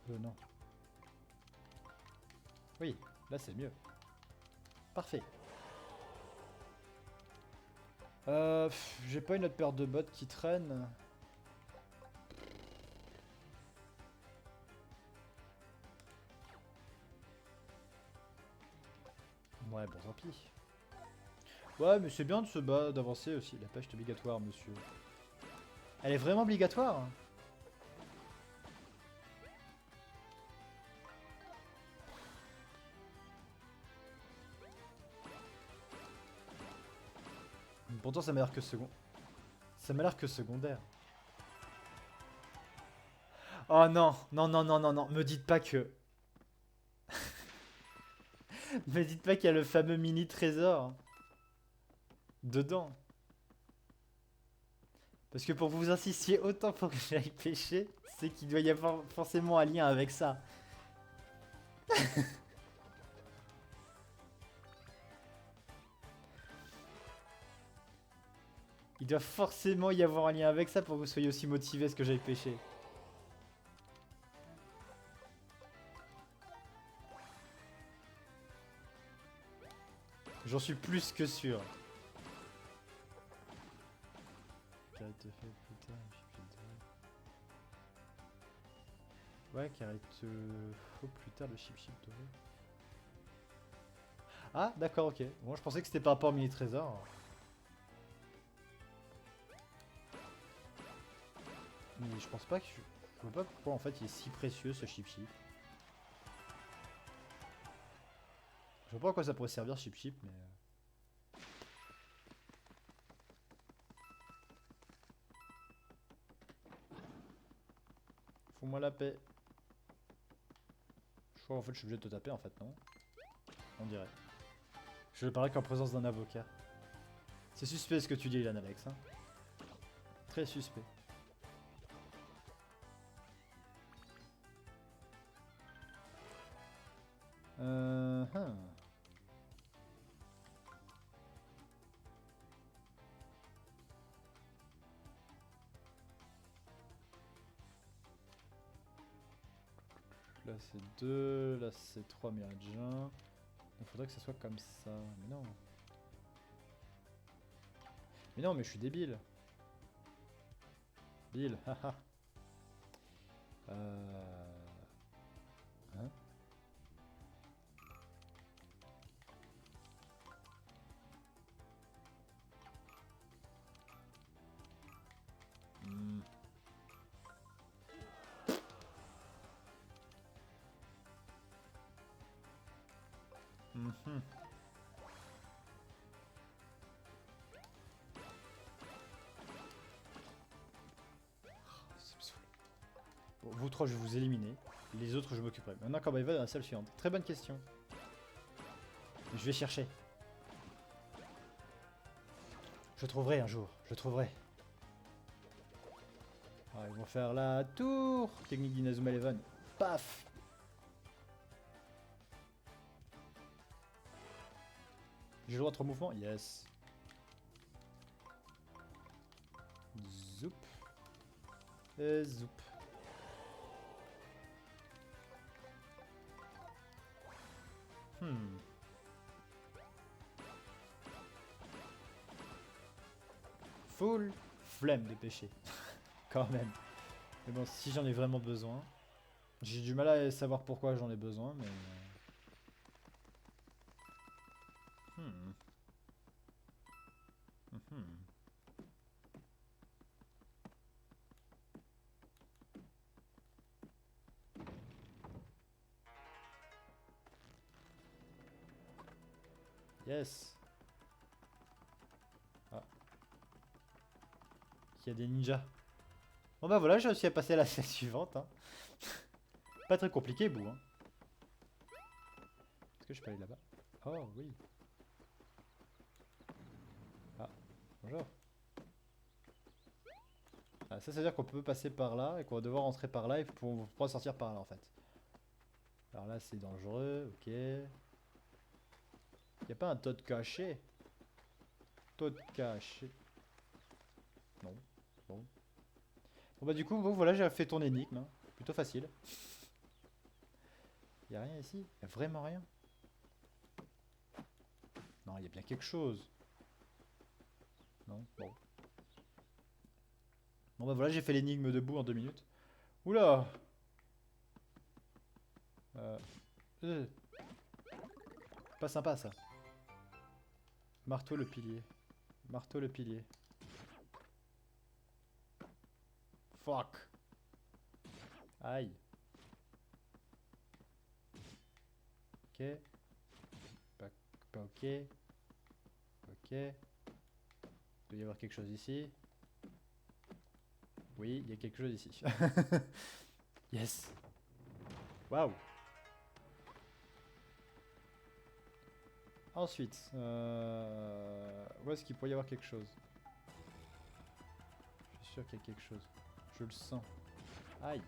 Non. Oui, là c'est mieux. Parfait. J'ai pas une autre paire de bottes qui traîne. Ouais, bon, tant pis. Ouais, mais c'est bien de se battre, d'avancer aussi. La pêche est obligatoire, monsieur. Elle est vraiment obligatoire. Pourtant, ça m'a l'air que second. Ça m'a l'air que secondaire. Oh non, non, non, non, non, non. Me dites pas que... Me dites pas qu'il y a le fameux mini trésor dedans. Parce que pour que vous insistiez autant pour que j'aille pêcher, c'est qu'il doit y avoir forcément un lien avec ça. Il doit forcément y avoir un lien avec ça pour que vous soyez aussi motivé à ce que j'aille pêcher. J'en suis plus que sûr. Ouais, car il te faut plus tard le chip doré. Ah, d'accord, ok. Bon, je pensais que c'était par rapport au mini trésor. Mais je pense pas que je vois pas pourquoi en fait il est si précieux ce chip. Je vois pas à quoi ça pourrait servir chip, mais... Fous-moi la paix. Je crois en fait je suis obligé de te taper en fait, non? On dirait. Je parlerai qu'en présence d'un avocat. C'est suspect ce que tu dis, Ilan Alex. Hein. Très suspect. Hum. Là c'est 2, là c'est 3 Mirageons. Il faudrait que ça soit comme ça. Mais non. Mais non, mais je suis débile. Bill, haha. Mhm. Ça me saoule. Bon, vous trois, je vais vous éliminer. Les autres, je m'occuperai. Maintenant, comment il va dans la salle suivante? Très bonne question. Je vais chercher. Je trouverai un jour. Je trouverai. Ah, ils vont faire la tour. Technique d'Inazuma Eleven. Paf. J'ai le droit de 3 mouvements? Yes. Zoup. Et zoup. Hmm. Full flemme de pêcher. Quand même. Mais bon, si j'en ai vraiment besoin. J'ai du mal à savoir pourquoi j'en ai besoin, mais... Hmm. Mhm. Yes. Ah. Il y a des ninjas. Bon bah voilà, j'ai réussi à passer à la scène suivante. Hein. Pas très compliqué, Bou. Hein. Est-ce que je peux aller là-bas? Oh oui. Ah, bonjour. Ah, ça veut dire qu'on peut passer par là et qu'on va devoir rentrer par là et pour pouvoir sortir par là en fait. Alors là c'est dangereux, ok. Y'a pas un Toad caché? Toad caché. Non. Bon. Bon bah du coup, bon, voilà, j'ai fait ton énigme. Hein. Plutôt facile. Y'a rien ici? Y'a vraiment rien? Non, y'a bien quelque chose. Non, bon. Bon bah voilà, j'ai fait l'énigme debout en 2 minutes. Oula! Euh, euh. Pas sympa ça. Marteau le pilier. Marteau le pilier. Fuck. Aïe. Ok. Pas ok. Ok. Il doit y avoir quelque chose ici. Oui, il y a quelque chose ici. Yes. Waouh. Ensuite, où est-ce qu'il pourrait y avoir quelque chose? Je suis sûr qu'il y a quelque chose. Je le sens. Aïe.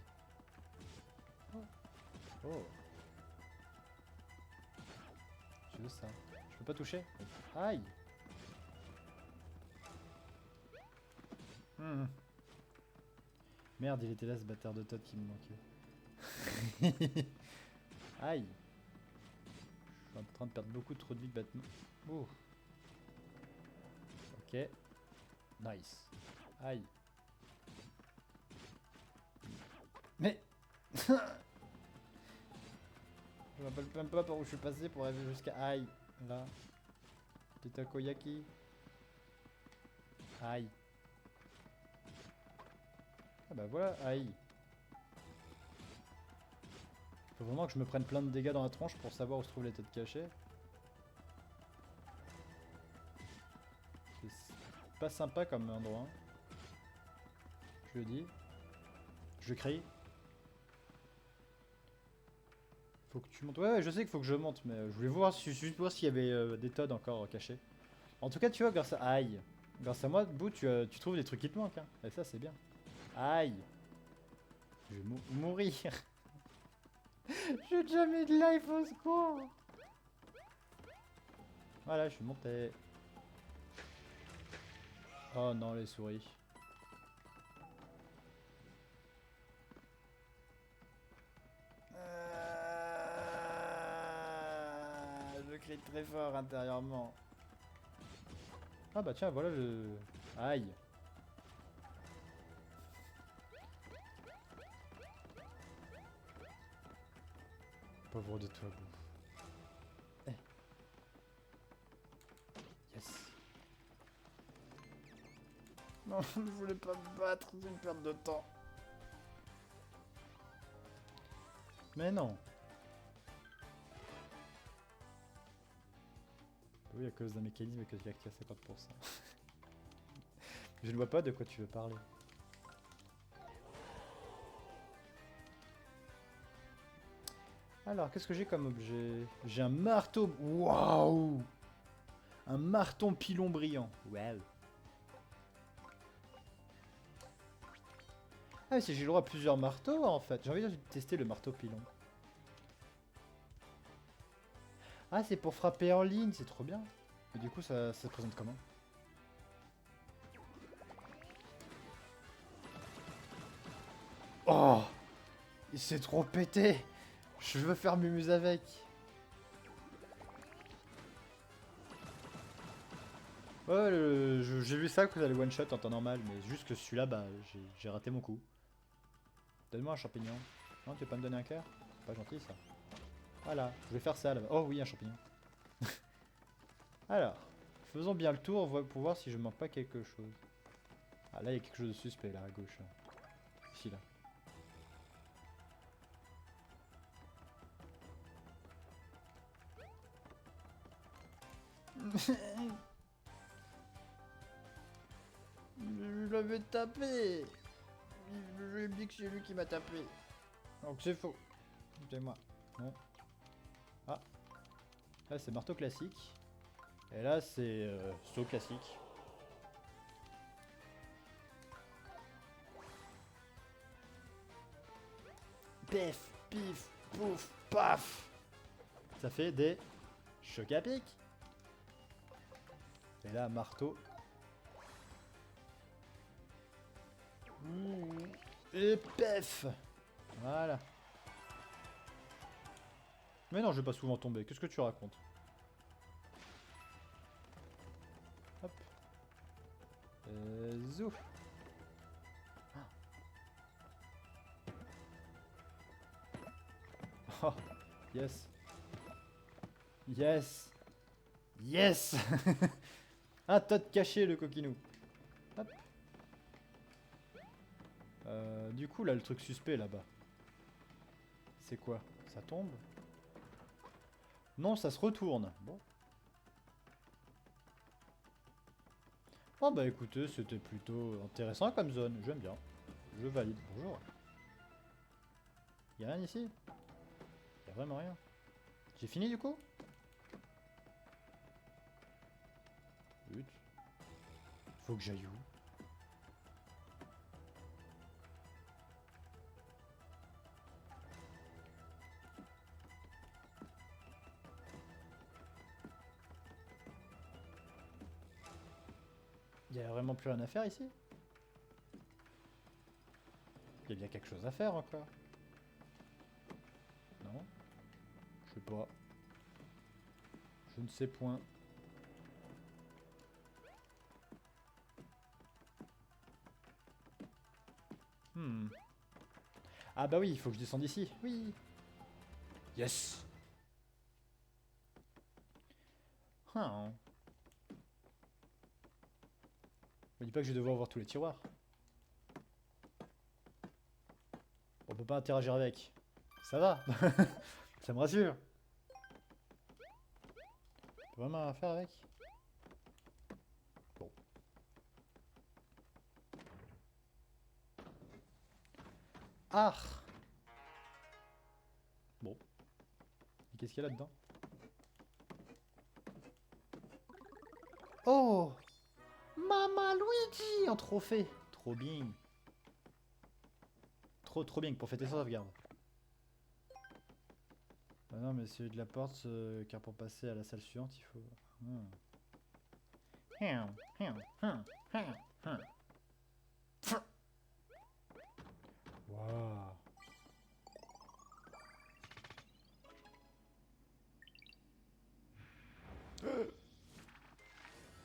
Oh. Je veux ça. Je peux pas toucher? Aïe. Hmm. Merde, il était là ce bâtard de Toad qui me manquait. Aïe. Je suis en train de perdre beaucoup trop de vie de Batman. Oh. Ok. Nice. Aïe. Mais je me rappelle même pas par où je suis passé pour arriver jusqu'à... Aïe. Là. Petit takoyaki. Aïe. Ah bah voilà, aïe. Faut vraiment que je me prenne plein de dégâts dans la tronche pour savoir où se trouvent les têtes cachées. C'est pas sympa comme endroit. Hein. Je le dis. Je crie. Faut que tu montes. Ouais, je sais qu'il faut que je monte, mais je voulais voir, juste voir s'il y avait des Toads encore cachés. En tout cas, tu vois, grâce à... Aïe. Grâce à moi, Boo, tu trouves des trucs qui te manquent. Hein. Et ça, c'est bien. Aïe. Je vais mourir. J'ai jamais de life au secours. Voilà, je suis monté. Oh non, les souris. Je crie très fort intérieurement. Ah bah tiens, voilà le... Aïe. Pauvre de toi, Boo. Eh. Yes. Non, je ne voulais pas me battre, c'est une perte de temps. Mais non. Oui, à cause d'un mécanisme que j'ai activé à 50%. Je ne vois pas de quoi tu veux parler. Alors, qu'est-ce que j'ai comme objet? J'ai un marteau. Waouh! Un marteau pilon brillant. Waouh! Ah, mais si j'ai le droit à plusieurs marteaux en fait. J'ai envie de tester le marteau pilon. Ah, c'est pour frapper en ligne, c'est trop bien. Et du coup, ça se présente comment? Oh! Il s'est trop pété! Je veux faire mumuse avec. Ouais, j'ai vu ça que ça allait one shot en temps normal, mais juste que celui-là, bah, j'ai raté mon coup. Donne-moi un champignon. Non, tu veux pas me donner un cœur? Pas gentil ça. Voilà, je vais faire ça là-bas. Oh oui, un champignon. Alors, faisons bien le tour pour voir si je manque pas quelque chose. Ah là, il y a quelque chose de suspect là à gauche. Ici là. Je l'avais tapé. Je lui ai dit que c'est lui qui m'a tapé. Donc c'est faux. C'est moi. Non. Ah. Là c'est marteau classique. Et là c'est saut classique. Pif, pif, pouf, paf. Ça fait des chocs à pic. Et là marteau. Et pef. Voilà. Mais non, je vais pas souvent tomber. Qu'est-ce que tu racontes? Hop. Zou. Oh, yes. Yes. Yes. Un tas de caché le coquinou. Hop. Du coup, là, le truc suspect là-bas. C'est quoi? Ça tombe? Non, ça se retourne. Bon. Oh bah écoutez, c'était plutôt intéressant comme zone. J'aime bien. Je valide. Bonjour. Y'a rien ici? Y'a vraiment rien. J'ai fini du coup? Zut. Faut que j'aille où? Y'a vraiment plus rien à faire ici? Y'a bien quelque chose à faire encore. Non? Je sais pas. Je ne sais point. Ah bah oui, il faut que je descende ici. Oui. Yes. Hein. Me dis pas que je vais devoir ouvrir tous les tiroirs. On peut pas interagir avec. Ça va. Ça me rassure. On peut vraiment rien faire avec. Bon. Ah. Bon. Et qu'est-ce qu'il y a là-dedans? Oh, Mama Luigi en trophée. Trop bien. Trop bien pour fêter sa sauvegarde. Ah non, mais c'est de la porte, car pour passer à la salle suivante, il faut... Waouh.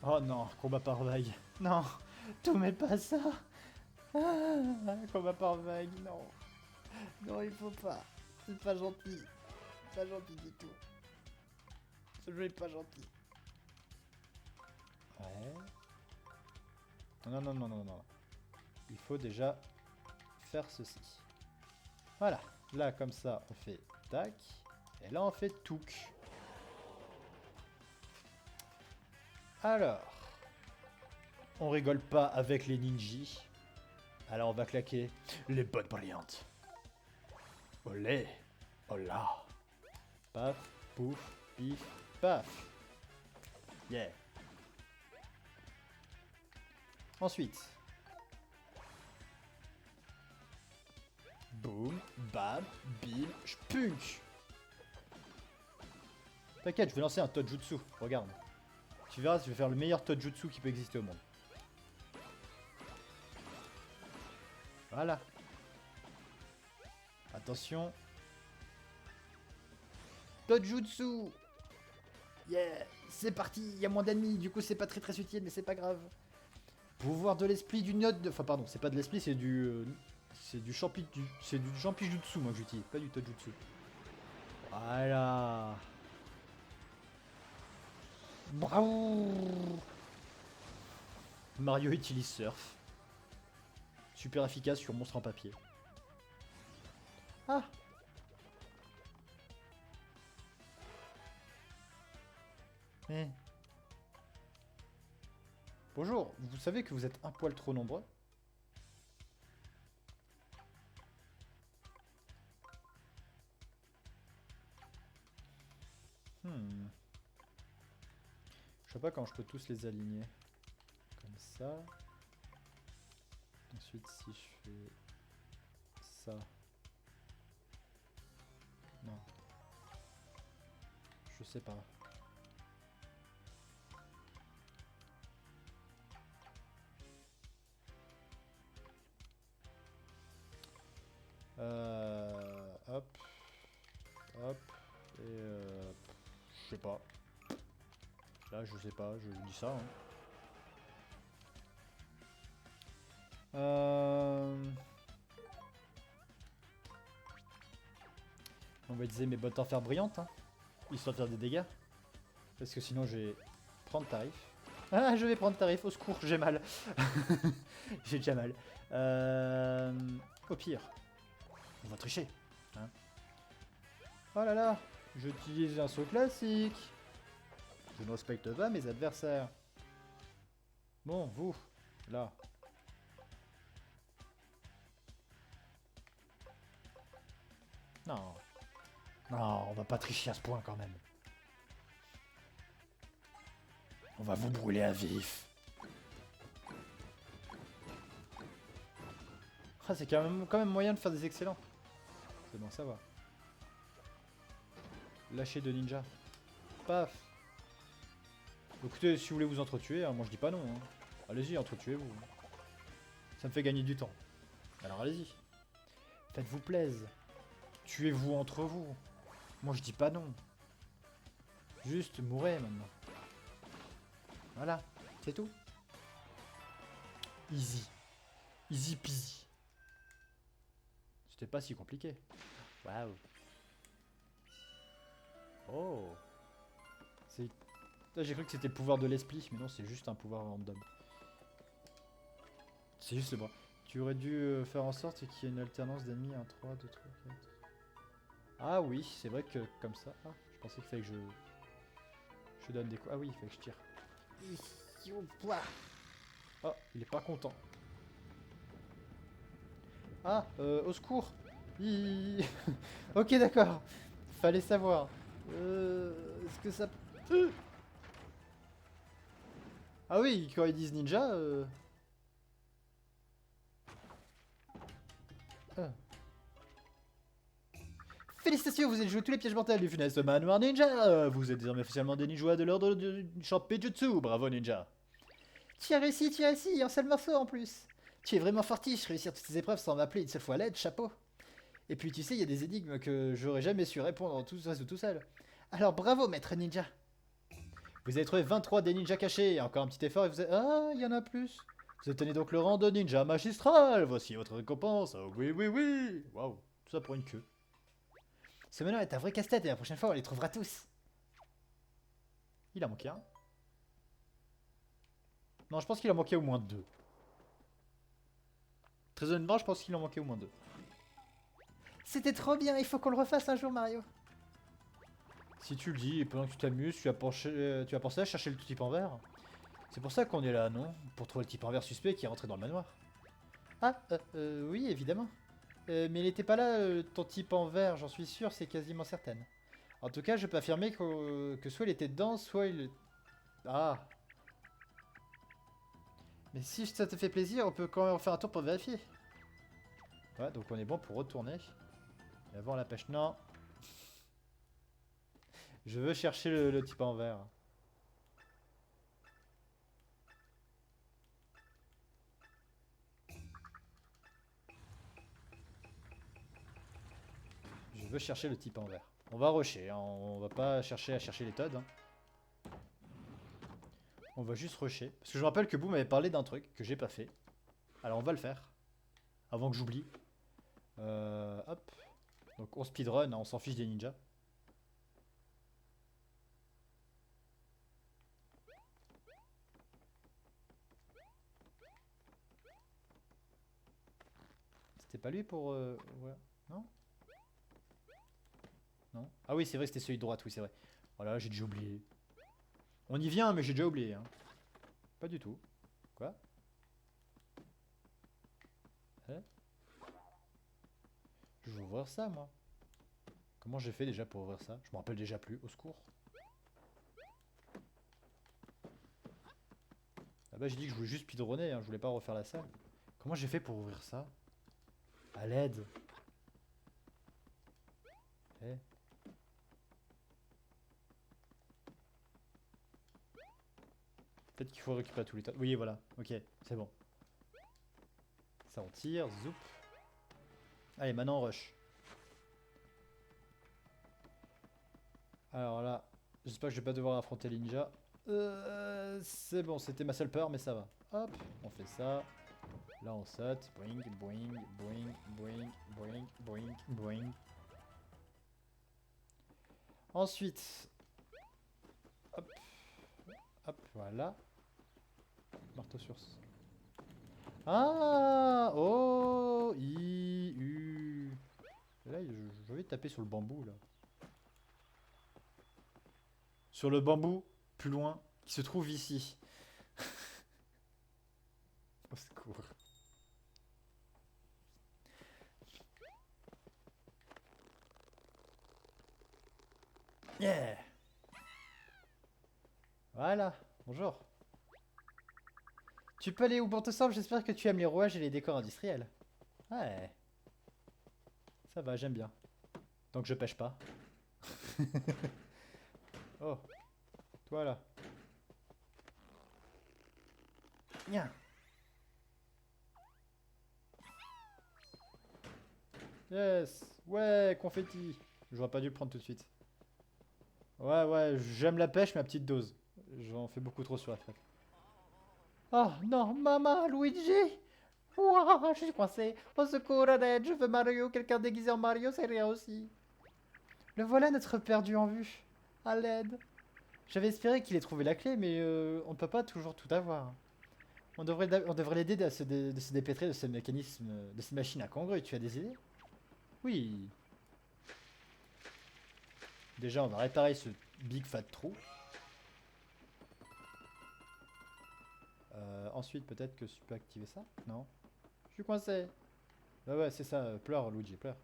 Oh non, combat par vague. Non, tout met pas ça. Ah, combat par vague, non. Non, il faut pas. C'est pas gentil. Pas gentil du tout. Ce jeu est pas gentil. Ouais. Non, non, non, non, non. Il faut déjà faire ceci. Voilà. Là, comme ça, on fait tac. Et là, on fait touc. Alors, on rigole pas avec les ninjas. Alors on va claquer les bonnes brillantes. Olé, hola. Paf, pouf, pif, paf. Yeah. Ensuite. Boum, bam, bim, spunk. T'inquiète, je vais lancer un Tojutsu. Regarde. Tu verras, je vais faire le meilleur Tojutsu qui peut exister au monde. Voilà. Attention. Tojutsu. Yeah. C'est parti. Il y a moins d'ennemis. Du coup, c'est pas très utile, mais c'est pas grave. Pouvoir de l'esprit du note de... Enfin, pardon, c'est pas de l'esprit, c'est du... c'est du champijutsu, moi, que j'utilise. Pas du Tojutsu. Voilà. Bravo. Mario utilise Surf. Super efficace sur monstre en papier. Ah. Eh. Bonjour, vous savez que vous êtes un poil trop nombreux? Je sais pas quand je peux tous les aligner. Comme ça. Ensuite, si je fais ça. Non. Je sais pas. Hop. Hop. Et je sais pas. Là, je sais pas, je dis ça. Hein. On va utiliser mes bottes en fer brillantes, hein, histoire de faire des dégâts. Parce que sinon, je vais prendre tarif. Ah, je vais prendre tarif, au secours, j'ai mal. J'ai déjà mal. Au pire, on va tricher. Hein. Oh là là, j'utilise un saut classique. Je ne respecte pas mes adversaires. Bon, vous, là. Non. Non, on va pas tricher à ce point quand même. On va vous brûler à vif. Ah, c'est quand même moyen de faire des excellents. C'est bon, ça va. Lâcher de ninja. Paf. Écoutez, si vous voulez vous entretuer, hein, moi je dis pas non. Hein. Allez-y, entretuez-vous. Ça me fait gagner du temps. Alors allez-y. Faites-vous plaisir. Tuez-vous entre vous. Moi je dis pas non. Juste mourrez maintenant. Voilà, c'est tout. Easy. Easy peasy. C'était pas si compliqué. Waouh. Oh. C'est... J'ai cru que c'était le pouvoir de l'esprit, mais non, c'est juste un pouvoir random. C'est juste le bras. Tu aurais dû faire en sorte qu'il y ait une alternance d'ennemis, 1, 3, 2, 3, 4. Ah oui, c'est vrai que comme ça... Ah, je pensais qu'il fallait que je donne des coups. Ah oui, il fallait que je tire. Oh, il est pas content. Ah, au secours. Ok, d'accord. Fallait savoir. Est-ce que ça... Ah oui, quand ils disent ninja... Félicitations, vous avez joué tous les pièges mortels du funeste manoir ninja. Vous êtes désormais officiellement des ninjas de l'ordre du Champijutsu. Bravo ninja. Tu as réussi, un seul morceau en plus. Tu es vraiment fortiche, réussir toutes ces épreuves sans m'appeler une seule fois à l'aide, chapeau. Et puis tu sais, il y a des énigmes que j'aurais jamais su répondre tout seul. Alors bravo maître ninja. Vous avez trouvé 23 des ninjas cachés, encore un petit effort et vous avez... Ah, il y en a plus. Vous obtenez donc le rang de ninja magistral. Voici votre récompense. Oh, oui. Waouh, tout ça pour une queue. Ce meneur est un vrai casse-tête et la prochaine fois on les trouvera tous. Il a manqué un. Non, je pense qu'il en manquait au moins 2. Très honnêtement, je pense qu'il en manquait au moins 2. C'était trop bien, il faut qu'on le refasse un jour, Mario. Si tu le dis, et pendant que tu t'amuses, tu as pensé à chercher le type en vert. C'est pour ça qu'on est là, non? Pour trouver le type envers suspect qui est rentré dans le manoir. Ah, oui, évidemment. Mais il n'était pas là, ton type en vert, j'en suis sûr, c'est quasiment certaine. En tout cas, je peux affirmer que soit il était dedans, soit il... Ah. Mais si ça te fait plaisir, on peut quand même faire un tour pour vérifier. Ouais, donc on est bon pour retourner. Et avant la pêche, non. Je veux chercher le type en vert. Je veux chercher le type en vert. On va rusher, hein, on va pas chercher à chercher les Toads. Hein. On va juste rusher. Parce que je me rappelle que Boom m'avait parlé d'un truc que j'ai pas fait. Alors on va le faire. Avant que j'oublie. Hop. Donc on speedrun, hein, on s'en fiche des ninjas. C'était pas lui pour... ouais. Non? Non? Ah oui, c'est vrai que c'était celui de droite, oui, c'est vrai. Voilà, j'ai déjà oublié. On y vient, mais j'ai déjà oublié. Hein. Pas du tout. Quoi? Je veux ouvrir ça, moi. Comment j'ai fait déjà pour ouvrir ça? Je me rappelle déjà plus, au secours. Ah bah j'ai dit que je voulais juste speedrunner, hein, je voulais pas refaire la salle. Comment j'ai fait pour ouvrir ça? À l'aide. Eh. Peut-être qu'il faut récupérer tous les tas. Oui, voilà. Ok, c'est bon. Ça, on tire. Zoup. Allez, maintenant on rush. Alors là, j'espère que je vais pas devoir affronter les ninjas. C'est bon, c'était ma seule peur, mais ça va. Hop, on fait ça. Là, on saute. Boing, boing, boing, boing, boing, boing, boing. Ensuite, hop, hop, voilà. Marteau sur... Ah, oh, I, U. Là, je vais taper sur le bambou, là. Sur le bambou, plus loin, qui se trouve ici. Au secours. Yeah. Voilà, bonjour. Tu peux aller où bon te semble, j'espère que tu aimes les rouages et les décors industriels. Ouais. Ça va, j'aime bien. Donc je pêche pas. Oh. Toi là. Viens. Yes. Ouais, confetti. J'aurais pas dû le prendre tout de suite. Ouais, ouais, j'aime la pêche, mais à petite dose. J'en fais beaucoup trop sur la fête. Oh non, maman, Luigi! Ouah, je suis coincé. Au secours, Annette, je veux Mario. Quelqu'un déguisé en Mario, c'est rien aussi. Le voilà notre perdu en vue. À l'aide. J'avais espéré qu'il ait trouvé la clé, mais on ne peut pas toujours tout avoir. On devrait l'aider de se dépêtrer de ce mécanisme, de cette machine incongrue. Tu as des idées? Oui. Déjà, on va réparer ce big fat trou. Ensuite, peut-être que je peux activer ça? Non. Je suis coincé. Bah ouais, c'est ça. Pleure, Luigi, pleure.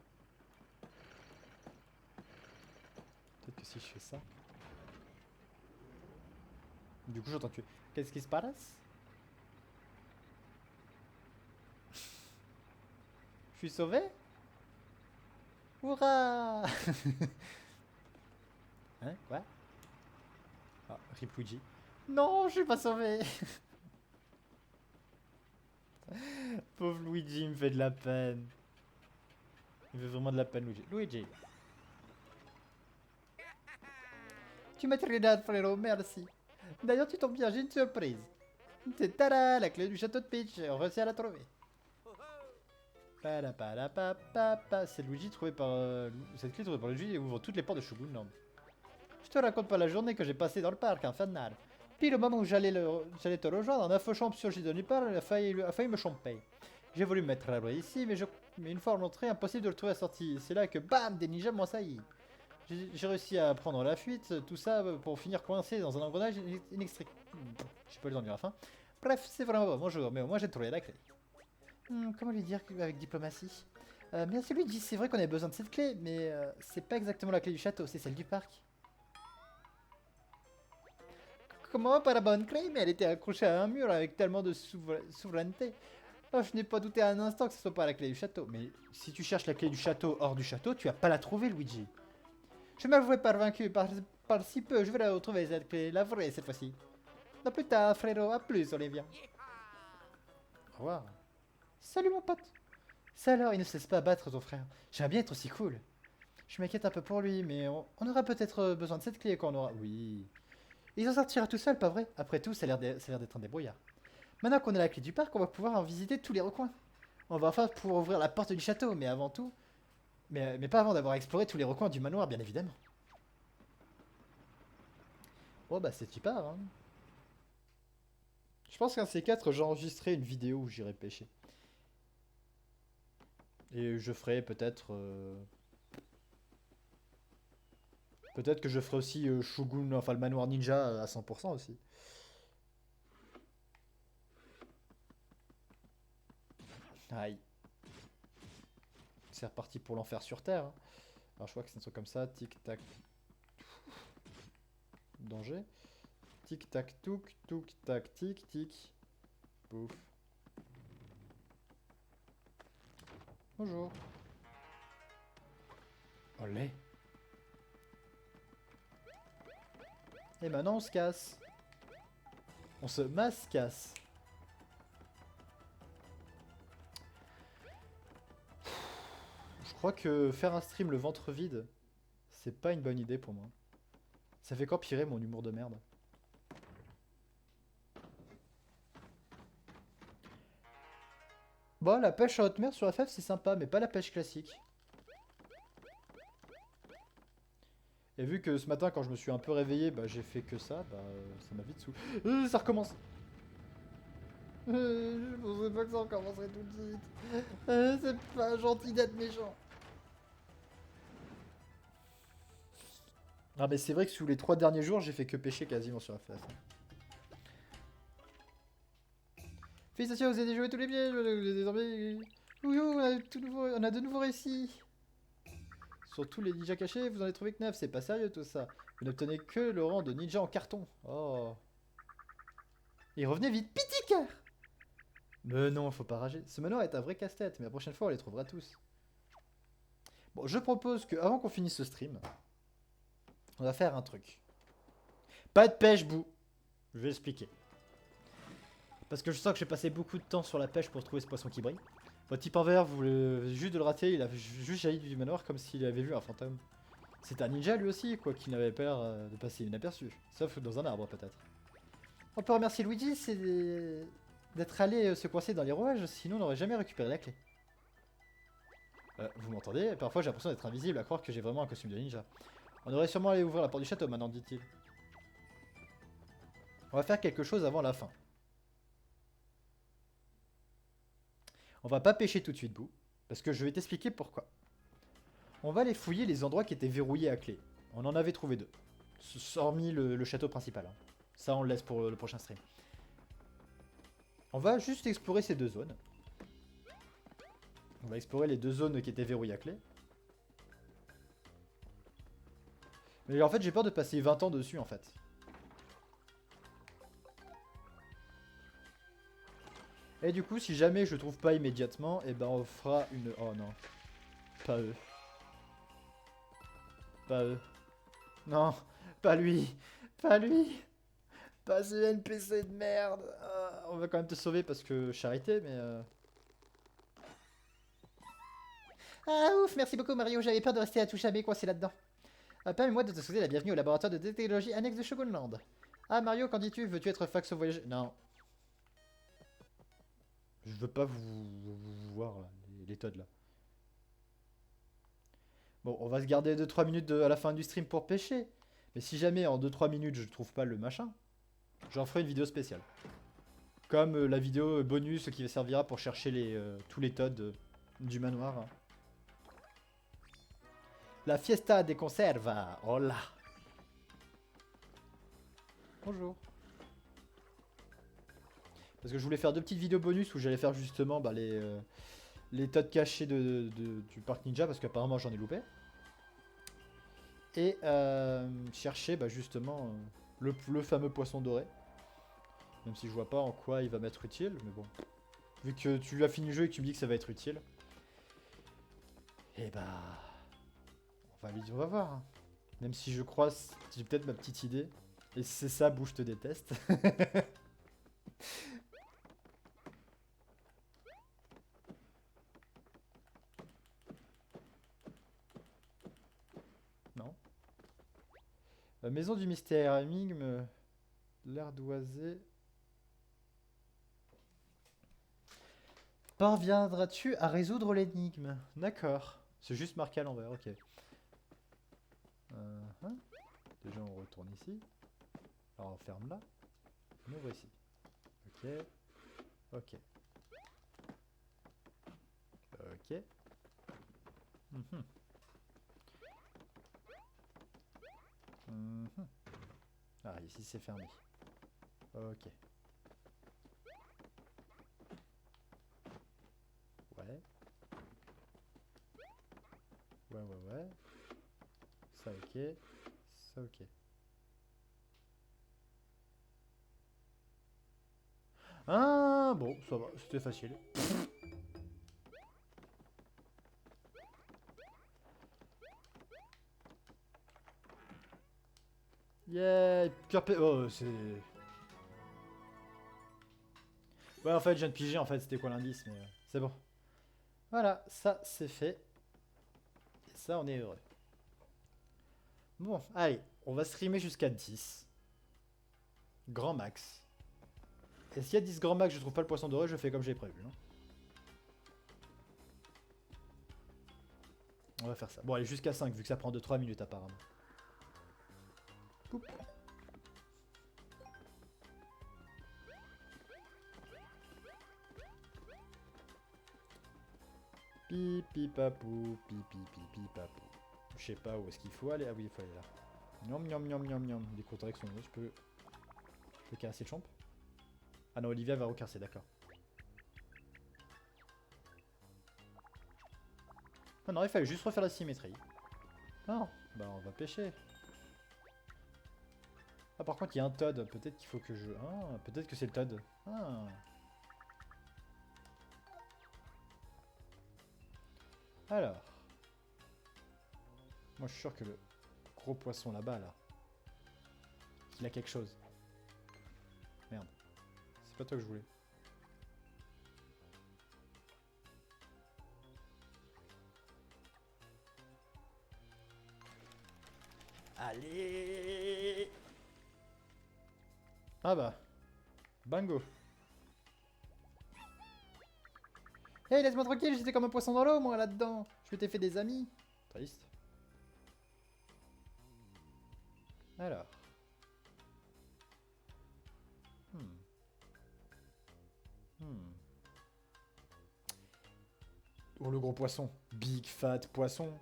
Peut-être que si je fais ça... Du coup, j'entends tuer. Qu'est-ce qui se passe? Je suis sauvé? Hurrah! Hein? Quoi? Ah, Rip Luigi. Non, je suis pas sauvé! Pauvre Luigi, il me fait de la peine. Il me fait vraiment de la peine, Luigi. Luigi. Tu m'as tiré d'âne, frérot, merci. D'ailleurs, tu tombes bien, j'ai une surprise. C'est tada, la clé du château de Peach, on réussit à la trouver. C'est Luigi trouvé par... cette clé trouvée par Luigi et ouvre toutes les portes de Shogunland. Je te raconte pas la journée que j'ai passée dans le parc infernal. Puis le moment où j'allais te rejoindre, un affauchant surgit de nulle part et a failli me chomper. J'ai voulu me mettre à l'abri ici, mais une fois rentré, impossible de le trouver à la sortie. C'est là que bam, des ninjas m'ont assailli. J'ai réussi à prendre la fuite, tout ça pour finir coincé dans un engrenage inextricable. J'ai pas le temps de dire la fin. Bref, c'est vraiment bon, bonjour, mais au moins j'ai trouvé la clé. Comment lui dire avec diplomatie Merci Luigi, c'est vrai qu'on avait besoin de cette clé, mais c'est pas exactement la clé du château, c'est celle du parc. Comment pas la bonne clé, mais elle était accrochée à un mur avec tellement de souveraineté. Oh, je n'ai pas douté un instant que ce soit pas la clé du château. Mais si tu cherches la clé du château hors du château, tu vas pas la trouver, Luigi. Je m'avouerai pas vaincu par si peu, je vais la retrouver cette clé, la vraie cette fois-ci. À plus tard, frérot, à plus, Olivia. Au revoir. Salut mon pote. Ça alors, il ne se laisse pas battre ton frère. J'aimerais bien être aussi cool. Je m'inquiète un peu pour lui, mais on aura peut-être besoin de cette clé quand on aura... Oui. Il s'en sortira tout seul, pas vrai? Après tout, ça a l'air d'être un débrouillard. Maintenant qu'on a la clé du parc, on va pouvoir en visiter tous les recoins. On va enfin pouvoir ouvrir la porte du château, mais avant tout... Mais pas avant d'avoir exploré tous les recoins du manoir, bien évidemment. Oh bah c'est super, hein. Je pense qu'un de ces quatre, j'enregistrerai une vidéo où j'irai pêcher. Et je ferai peut-être... Peut-être que je ferai aussi Shogun, enfin le manoir ninja à 100% aussi. Aïe. C'est reparti pour l'enfer sur Terre. Hein. Alors je crois que c'est un truc comme ça. Tic tac. Danger. Tic tac touk, touk tac tic tic. Pouf. Bonjour. Olé. Et maintenant on se casse. On se masse-casse. Je crois que faire un stream le ventre vide, c'est pas une bonne idée pour moi. Ça fait qu'empirer mon humour de merde. Bon, la pêche à haute mer sur FF c'est sympa, mais pas la pêche classique. Et vu que ce matin, quand je me suis un peu réveillé, bah j'ai fait que ça, bah ça m'a vite saoulé. Ça recommence. Je pensais pas que ça recommencerait tout de suite. C'est pas gentil d'être méchant. Ah mais c'est vrai que sous les 3 derniers jours, j'ai fait que pêcher quasiment sur FF. Félicitations, vous avez déjoué tous les pièges, désormais... Oui, on a de nouveaux récits. Sur tous les ninjas cachés, vous en avez trouvé que 9, c'est pas sérieux tout ça. Vous n'obtenez que le rang de ninja en carton. Oh. Et revenez vite, petit cœur. Mais non, faut pas rager. Ce manoir est un vrai casse-tête, mais la prochaine fois on les trouvera tous. Bon, je propose que avant qu'on finisse ce stream, on va faire un truc. Pas de pêche, Bou. Je vais expliquer. Parce que je sens que j'ai passé beaucoup de temps sur la pêche pour trouver ce poisson qui brille. Votre type en vert, vous voulez juste de le rater, il a juste jailli du manoir comme s'il avait vu un fantôme. C'est un ninja lui aussi, quoi qu'il n'avait peur de passer inaperçu. Sauf dans un arbre peut-être. On peut remercier Luigi, c'est d'être allé se coincer dans les rouages, sinon on n'aurait jamais récupéré la clé. Vous m'entendez? Parfois j'ai l'impression d'être invisible, à croire que j'ai vraiment un costume de ninja. On aurait sûrement allé ouvrir la porte du château maintenant, dit-il. On va faire quelque chose avant la fin. On va pas pêcher tout de suite, Bou, parce que je vais t'expliquer pourquoi. On va aller fouiller les endroits qui étaient verrouillés à clé. On en avait trouvé 2. Hormis le château principal. Hein. Ça, on le laisse pour le prochain stream. On va juste explorer ces 2 zones. On va explorer les 2 zones qui étaient verrouillées à clé. Mais en fait, j'ai peur de passer 20 ans dessus, en fait. Et du coup, si jamais je trouve pas immédiatement, et ben on fera une... Oh non. Pas eux. Pas eux. Non, pas lui. Pas lui. Pas ce NPC de merde. On va quand même te sauver parce que charité, mais... Ah ouf, merci beaucoup Mario, j'avais peur de rester à tout jamais coincé là-dedans. Permets-moi de te souhaiter la bienvenue au laboratoire de technologie annexe de Shogunland. Ah Mario, qu'en dis-tu? Veux-tu être fax au voyage? Non. Je veux pas vous voir là, les Todd là. Bon, on va se garder 2-3 minutes à la fin du stream pour pêcher. Mais si jamais en 2-3 minutes je trouve pas le machin, j'en ferai une vidéo spéciale. Comme la vidéo bonus qui servira pour chercher tous les Todd du manoir. La fiesta des conserves. Oh là. Bonjour. Parce que je voulais faire 2 petites vidéos bonus où j'allais faire justement bah, les tas de cachets du parc ninja parce qu'apparemment j'en ai loupé. Et chercher bah, justement le fameux poisson doré. Même si je vois pas en quoi il va m'être utile, mais bon. Vu que tu as fini le jeu et que tu me dis que ça va être utile. Et bah... on va voir. Hein. Même si je crois, j'ai peut-être ma petite idée. Et c'est ça, Bouge te déteste. Non. Maison du mystère, énigme, l'ardoisé. Parviendras-tu à résoudre l'énigme? D'accord. C'est juste marqué à l'envers, ok. Déjà on retourne ici. Alors on ferme là. On ouvre ici. Ok. Ok. Ok. Mhm. Mhm. Ah, ici c'est fermé. Ok. Ouais. Ouais. Ça ok. Ça ok. Ah bon, ça va, c'était facile. Yeah, oh, c'est... Ouais, en fait, je viens de piger, en fait, c'était quoi l'indice, mais c'est bon. Voilà, ça, c'est fait. Et ça, on est heureux. Bon, allez, on va streamer jusqu'à 10. Grand max. Et s'il y a 10 grand max, je trouve pas le poisson doré, je fais comme j'ai prévu. Hein. On va faire ça. Bon, allez, jusqu'à 5, vu que ça prend 2-3 minutes, apparemment. Poup. Pipi papou, pipi papou. Je sais pas où est-ce qu'il faut aller. Ah oui, il faut aller là. Niam. Des contractions, je peux casser le champ. Ah non, Olivia va recasser, d'accord. Ah non, il fallait juste refaire la symétrie. Non, bah on va pêcher. Ah par contre il y a un Todd, peut-être qu'il faut que je... Ah, peut-être que c'est le Todd. Ah. Alors. Moi je suis sûr que le gros poisson là-bas, là, il a quelque chose. Merde. C'est pas toi que je voulais. Allez. Ah bah. Bingo. Hey, laisse-moi tranquille, j'étais comme un poisson dans l'eau, moi, là-dedans. Je m'étais fait des amis. Triste. Alors. Oh, le gros poisson. Big fat poisson.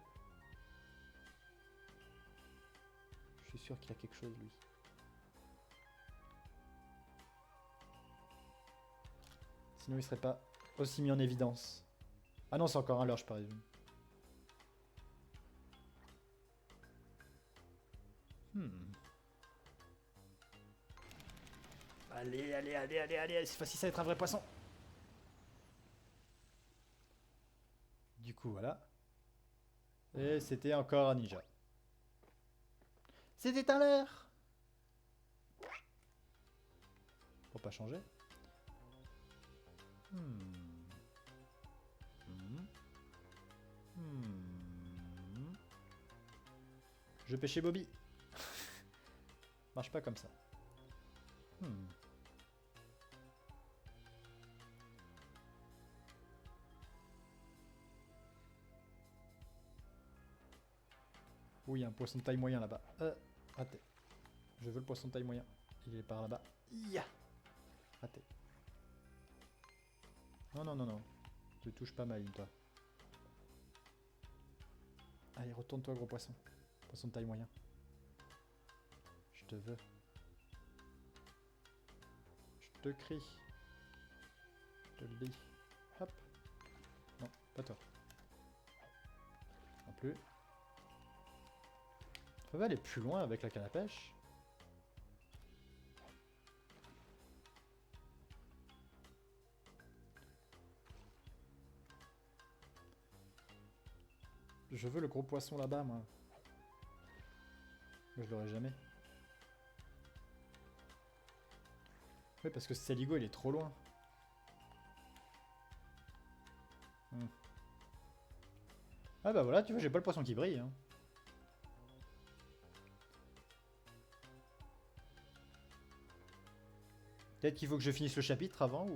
Je suis sûr qu'il y a quelque chose, lui. Sinon, il serait pas aussi mis en évidence. Ah non, c'est encore un lurch, par exemple. Allez. Cette fois-ci, ça va être un vrai poisson. Du coup, voilà. Et c'était encore un ninja. C'était un leurre. Pour pas changer. Je pêchais Bobby. Marche pas comme ça. Oui, il y a un poisson de taille moyen là-bas. Raté. Je veux le poisson de taille moyen. Il est par là-bas. Ya. Raté. Non. Tu touches pas mal, toi. Allez, retourne-toi, gros poisson. Poisson de taille moyen. Je te veux. Je te crie. Je te le dis. Hop. Non, pas toi. Non plus. On peut aller plus loin avec la canne à pêche. Je veux le gros poisson là-bas, moi. Mais je l'aurai jamais. Oui, parce que ce saligo, il est trop loin. Ah bah voilà, tu vois, j'ai pas le poisson qui brille. Hein. Peut-être qu'il faut que je finisse le chapitre avant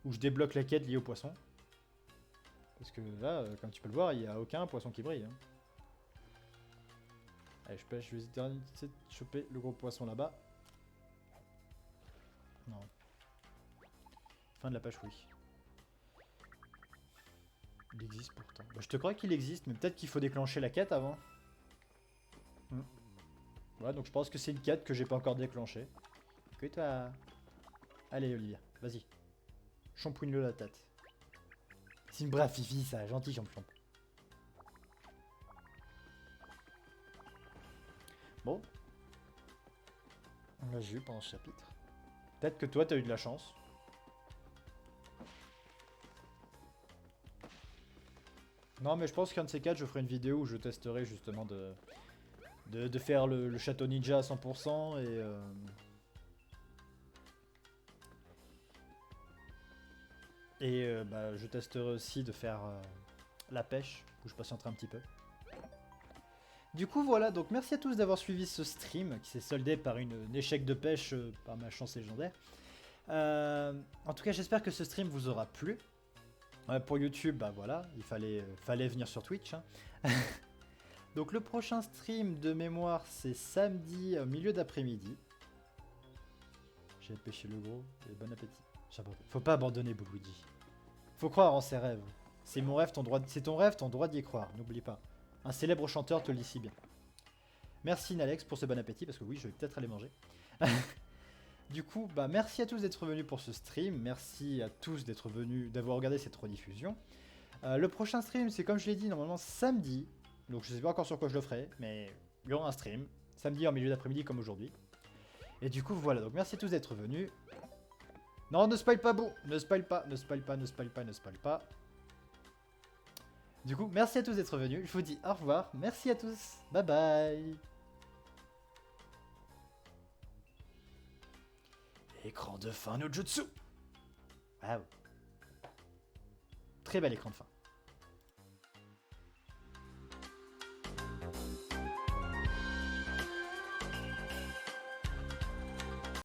ou je débloque la quête liée au poisson. Parce que là, comme tu peux le voir, il n'y a aucun poisson qui brille. Hein. Allez, je pêche, je vais essayer de choper le gros poisson là-bas. Non. Fin de la pêche, oui. Il existe pourtant. Bah, je te crois qu'il existe, mais peut-être qu'il faut déclencher la quête avant. Voilà, donc je pense que c'est une quête que j'ai pas encore déclenchée. Écoute, allez, Olivia, vas-y. Champouine-le la tête. C'est une brave fifi, ça, gentil champion. Bon. On l'a vu pendant ce chapitre. Peut-être que toi, t'as eu de la chance. Non, mais je pense qu'un de ces quatre, je ferai une vidéo où je testerai justement de faire le château ninja à 100% et bah, je testerai aussi de faire la pêche, où je patienterai un petit peu. Du coup, voilà, donc merci à tous d'avoir suivi ce stream qui s'est soldé par un échec de pêche par ma chance légendaire. En tout cas, j'espère que ce stream vous aura plu. Pour YouTube, bah voilà, il fallait venir sur Twitch. Hein. Donc le prochain stream de mémoire, c'est samedi au milieu d'après-midi. J'ai pêché le gros, et bon appétit. Faut pas abandonner, Luigi. Faut croire en ses rêves. C'est mon rêve, c'est ton rêve, ton droit d'y croire, n'oublie pas. Un célèbre chanteur te le dit si bien. Merci Nalex pour ce bon appétit, parce que oui, je vais peut-être aller manger. Du coup, bah merci à tous d'être venus pour ce stream, merci à tous d'être venus, d'avoir regardé cette rediffusion. Le prochain stream, c'est comme je l'ai dit, normalement samedi, donc je sais pas encore sur quoi je le ferai, mais il y aura un stream, samedi en milieu d'après-midi comme aujourd'hui. Et du coup, voilà, donc merci à tous d'être venus. Non, ne spoil pas, Bou, ne spoil pas, ne spoil pas, ne spoil pas, ne spoil pas. Du coup, merci à tous d'être venus, je vous dis au revoir, merci à tous, bye bye. Écran de fin no jutsu. Waouh. Très bel écran de fin.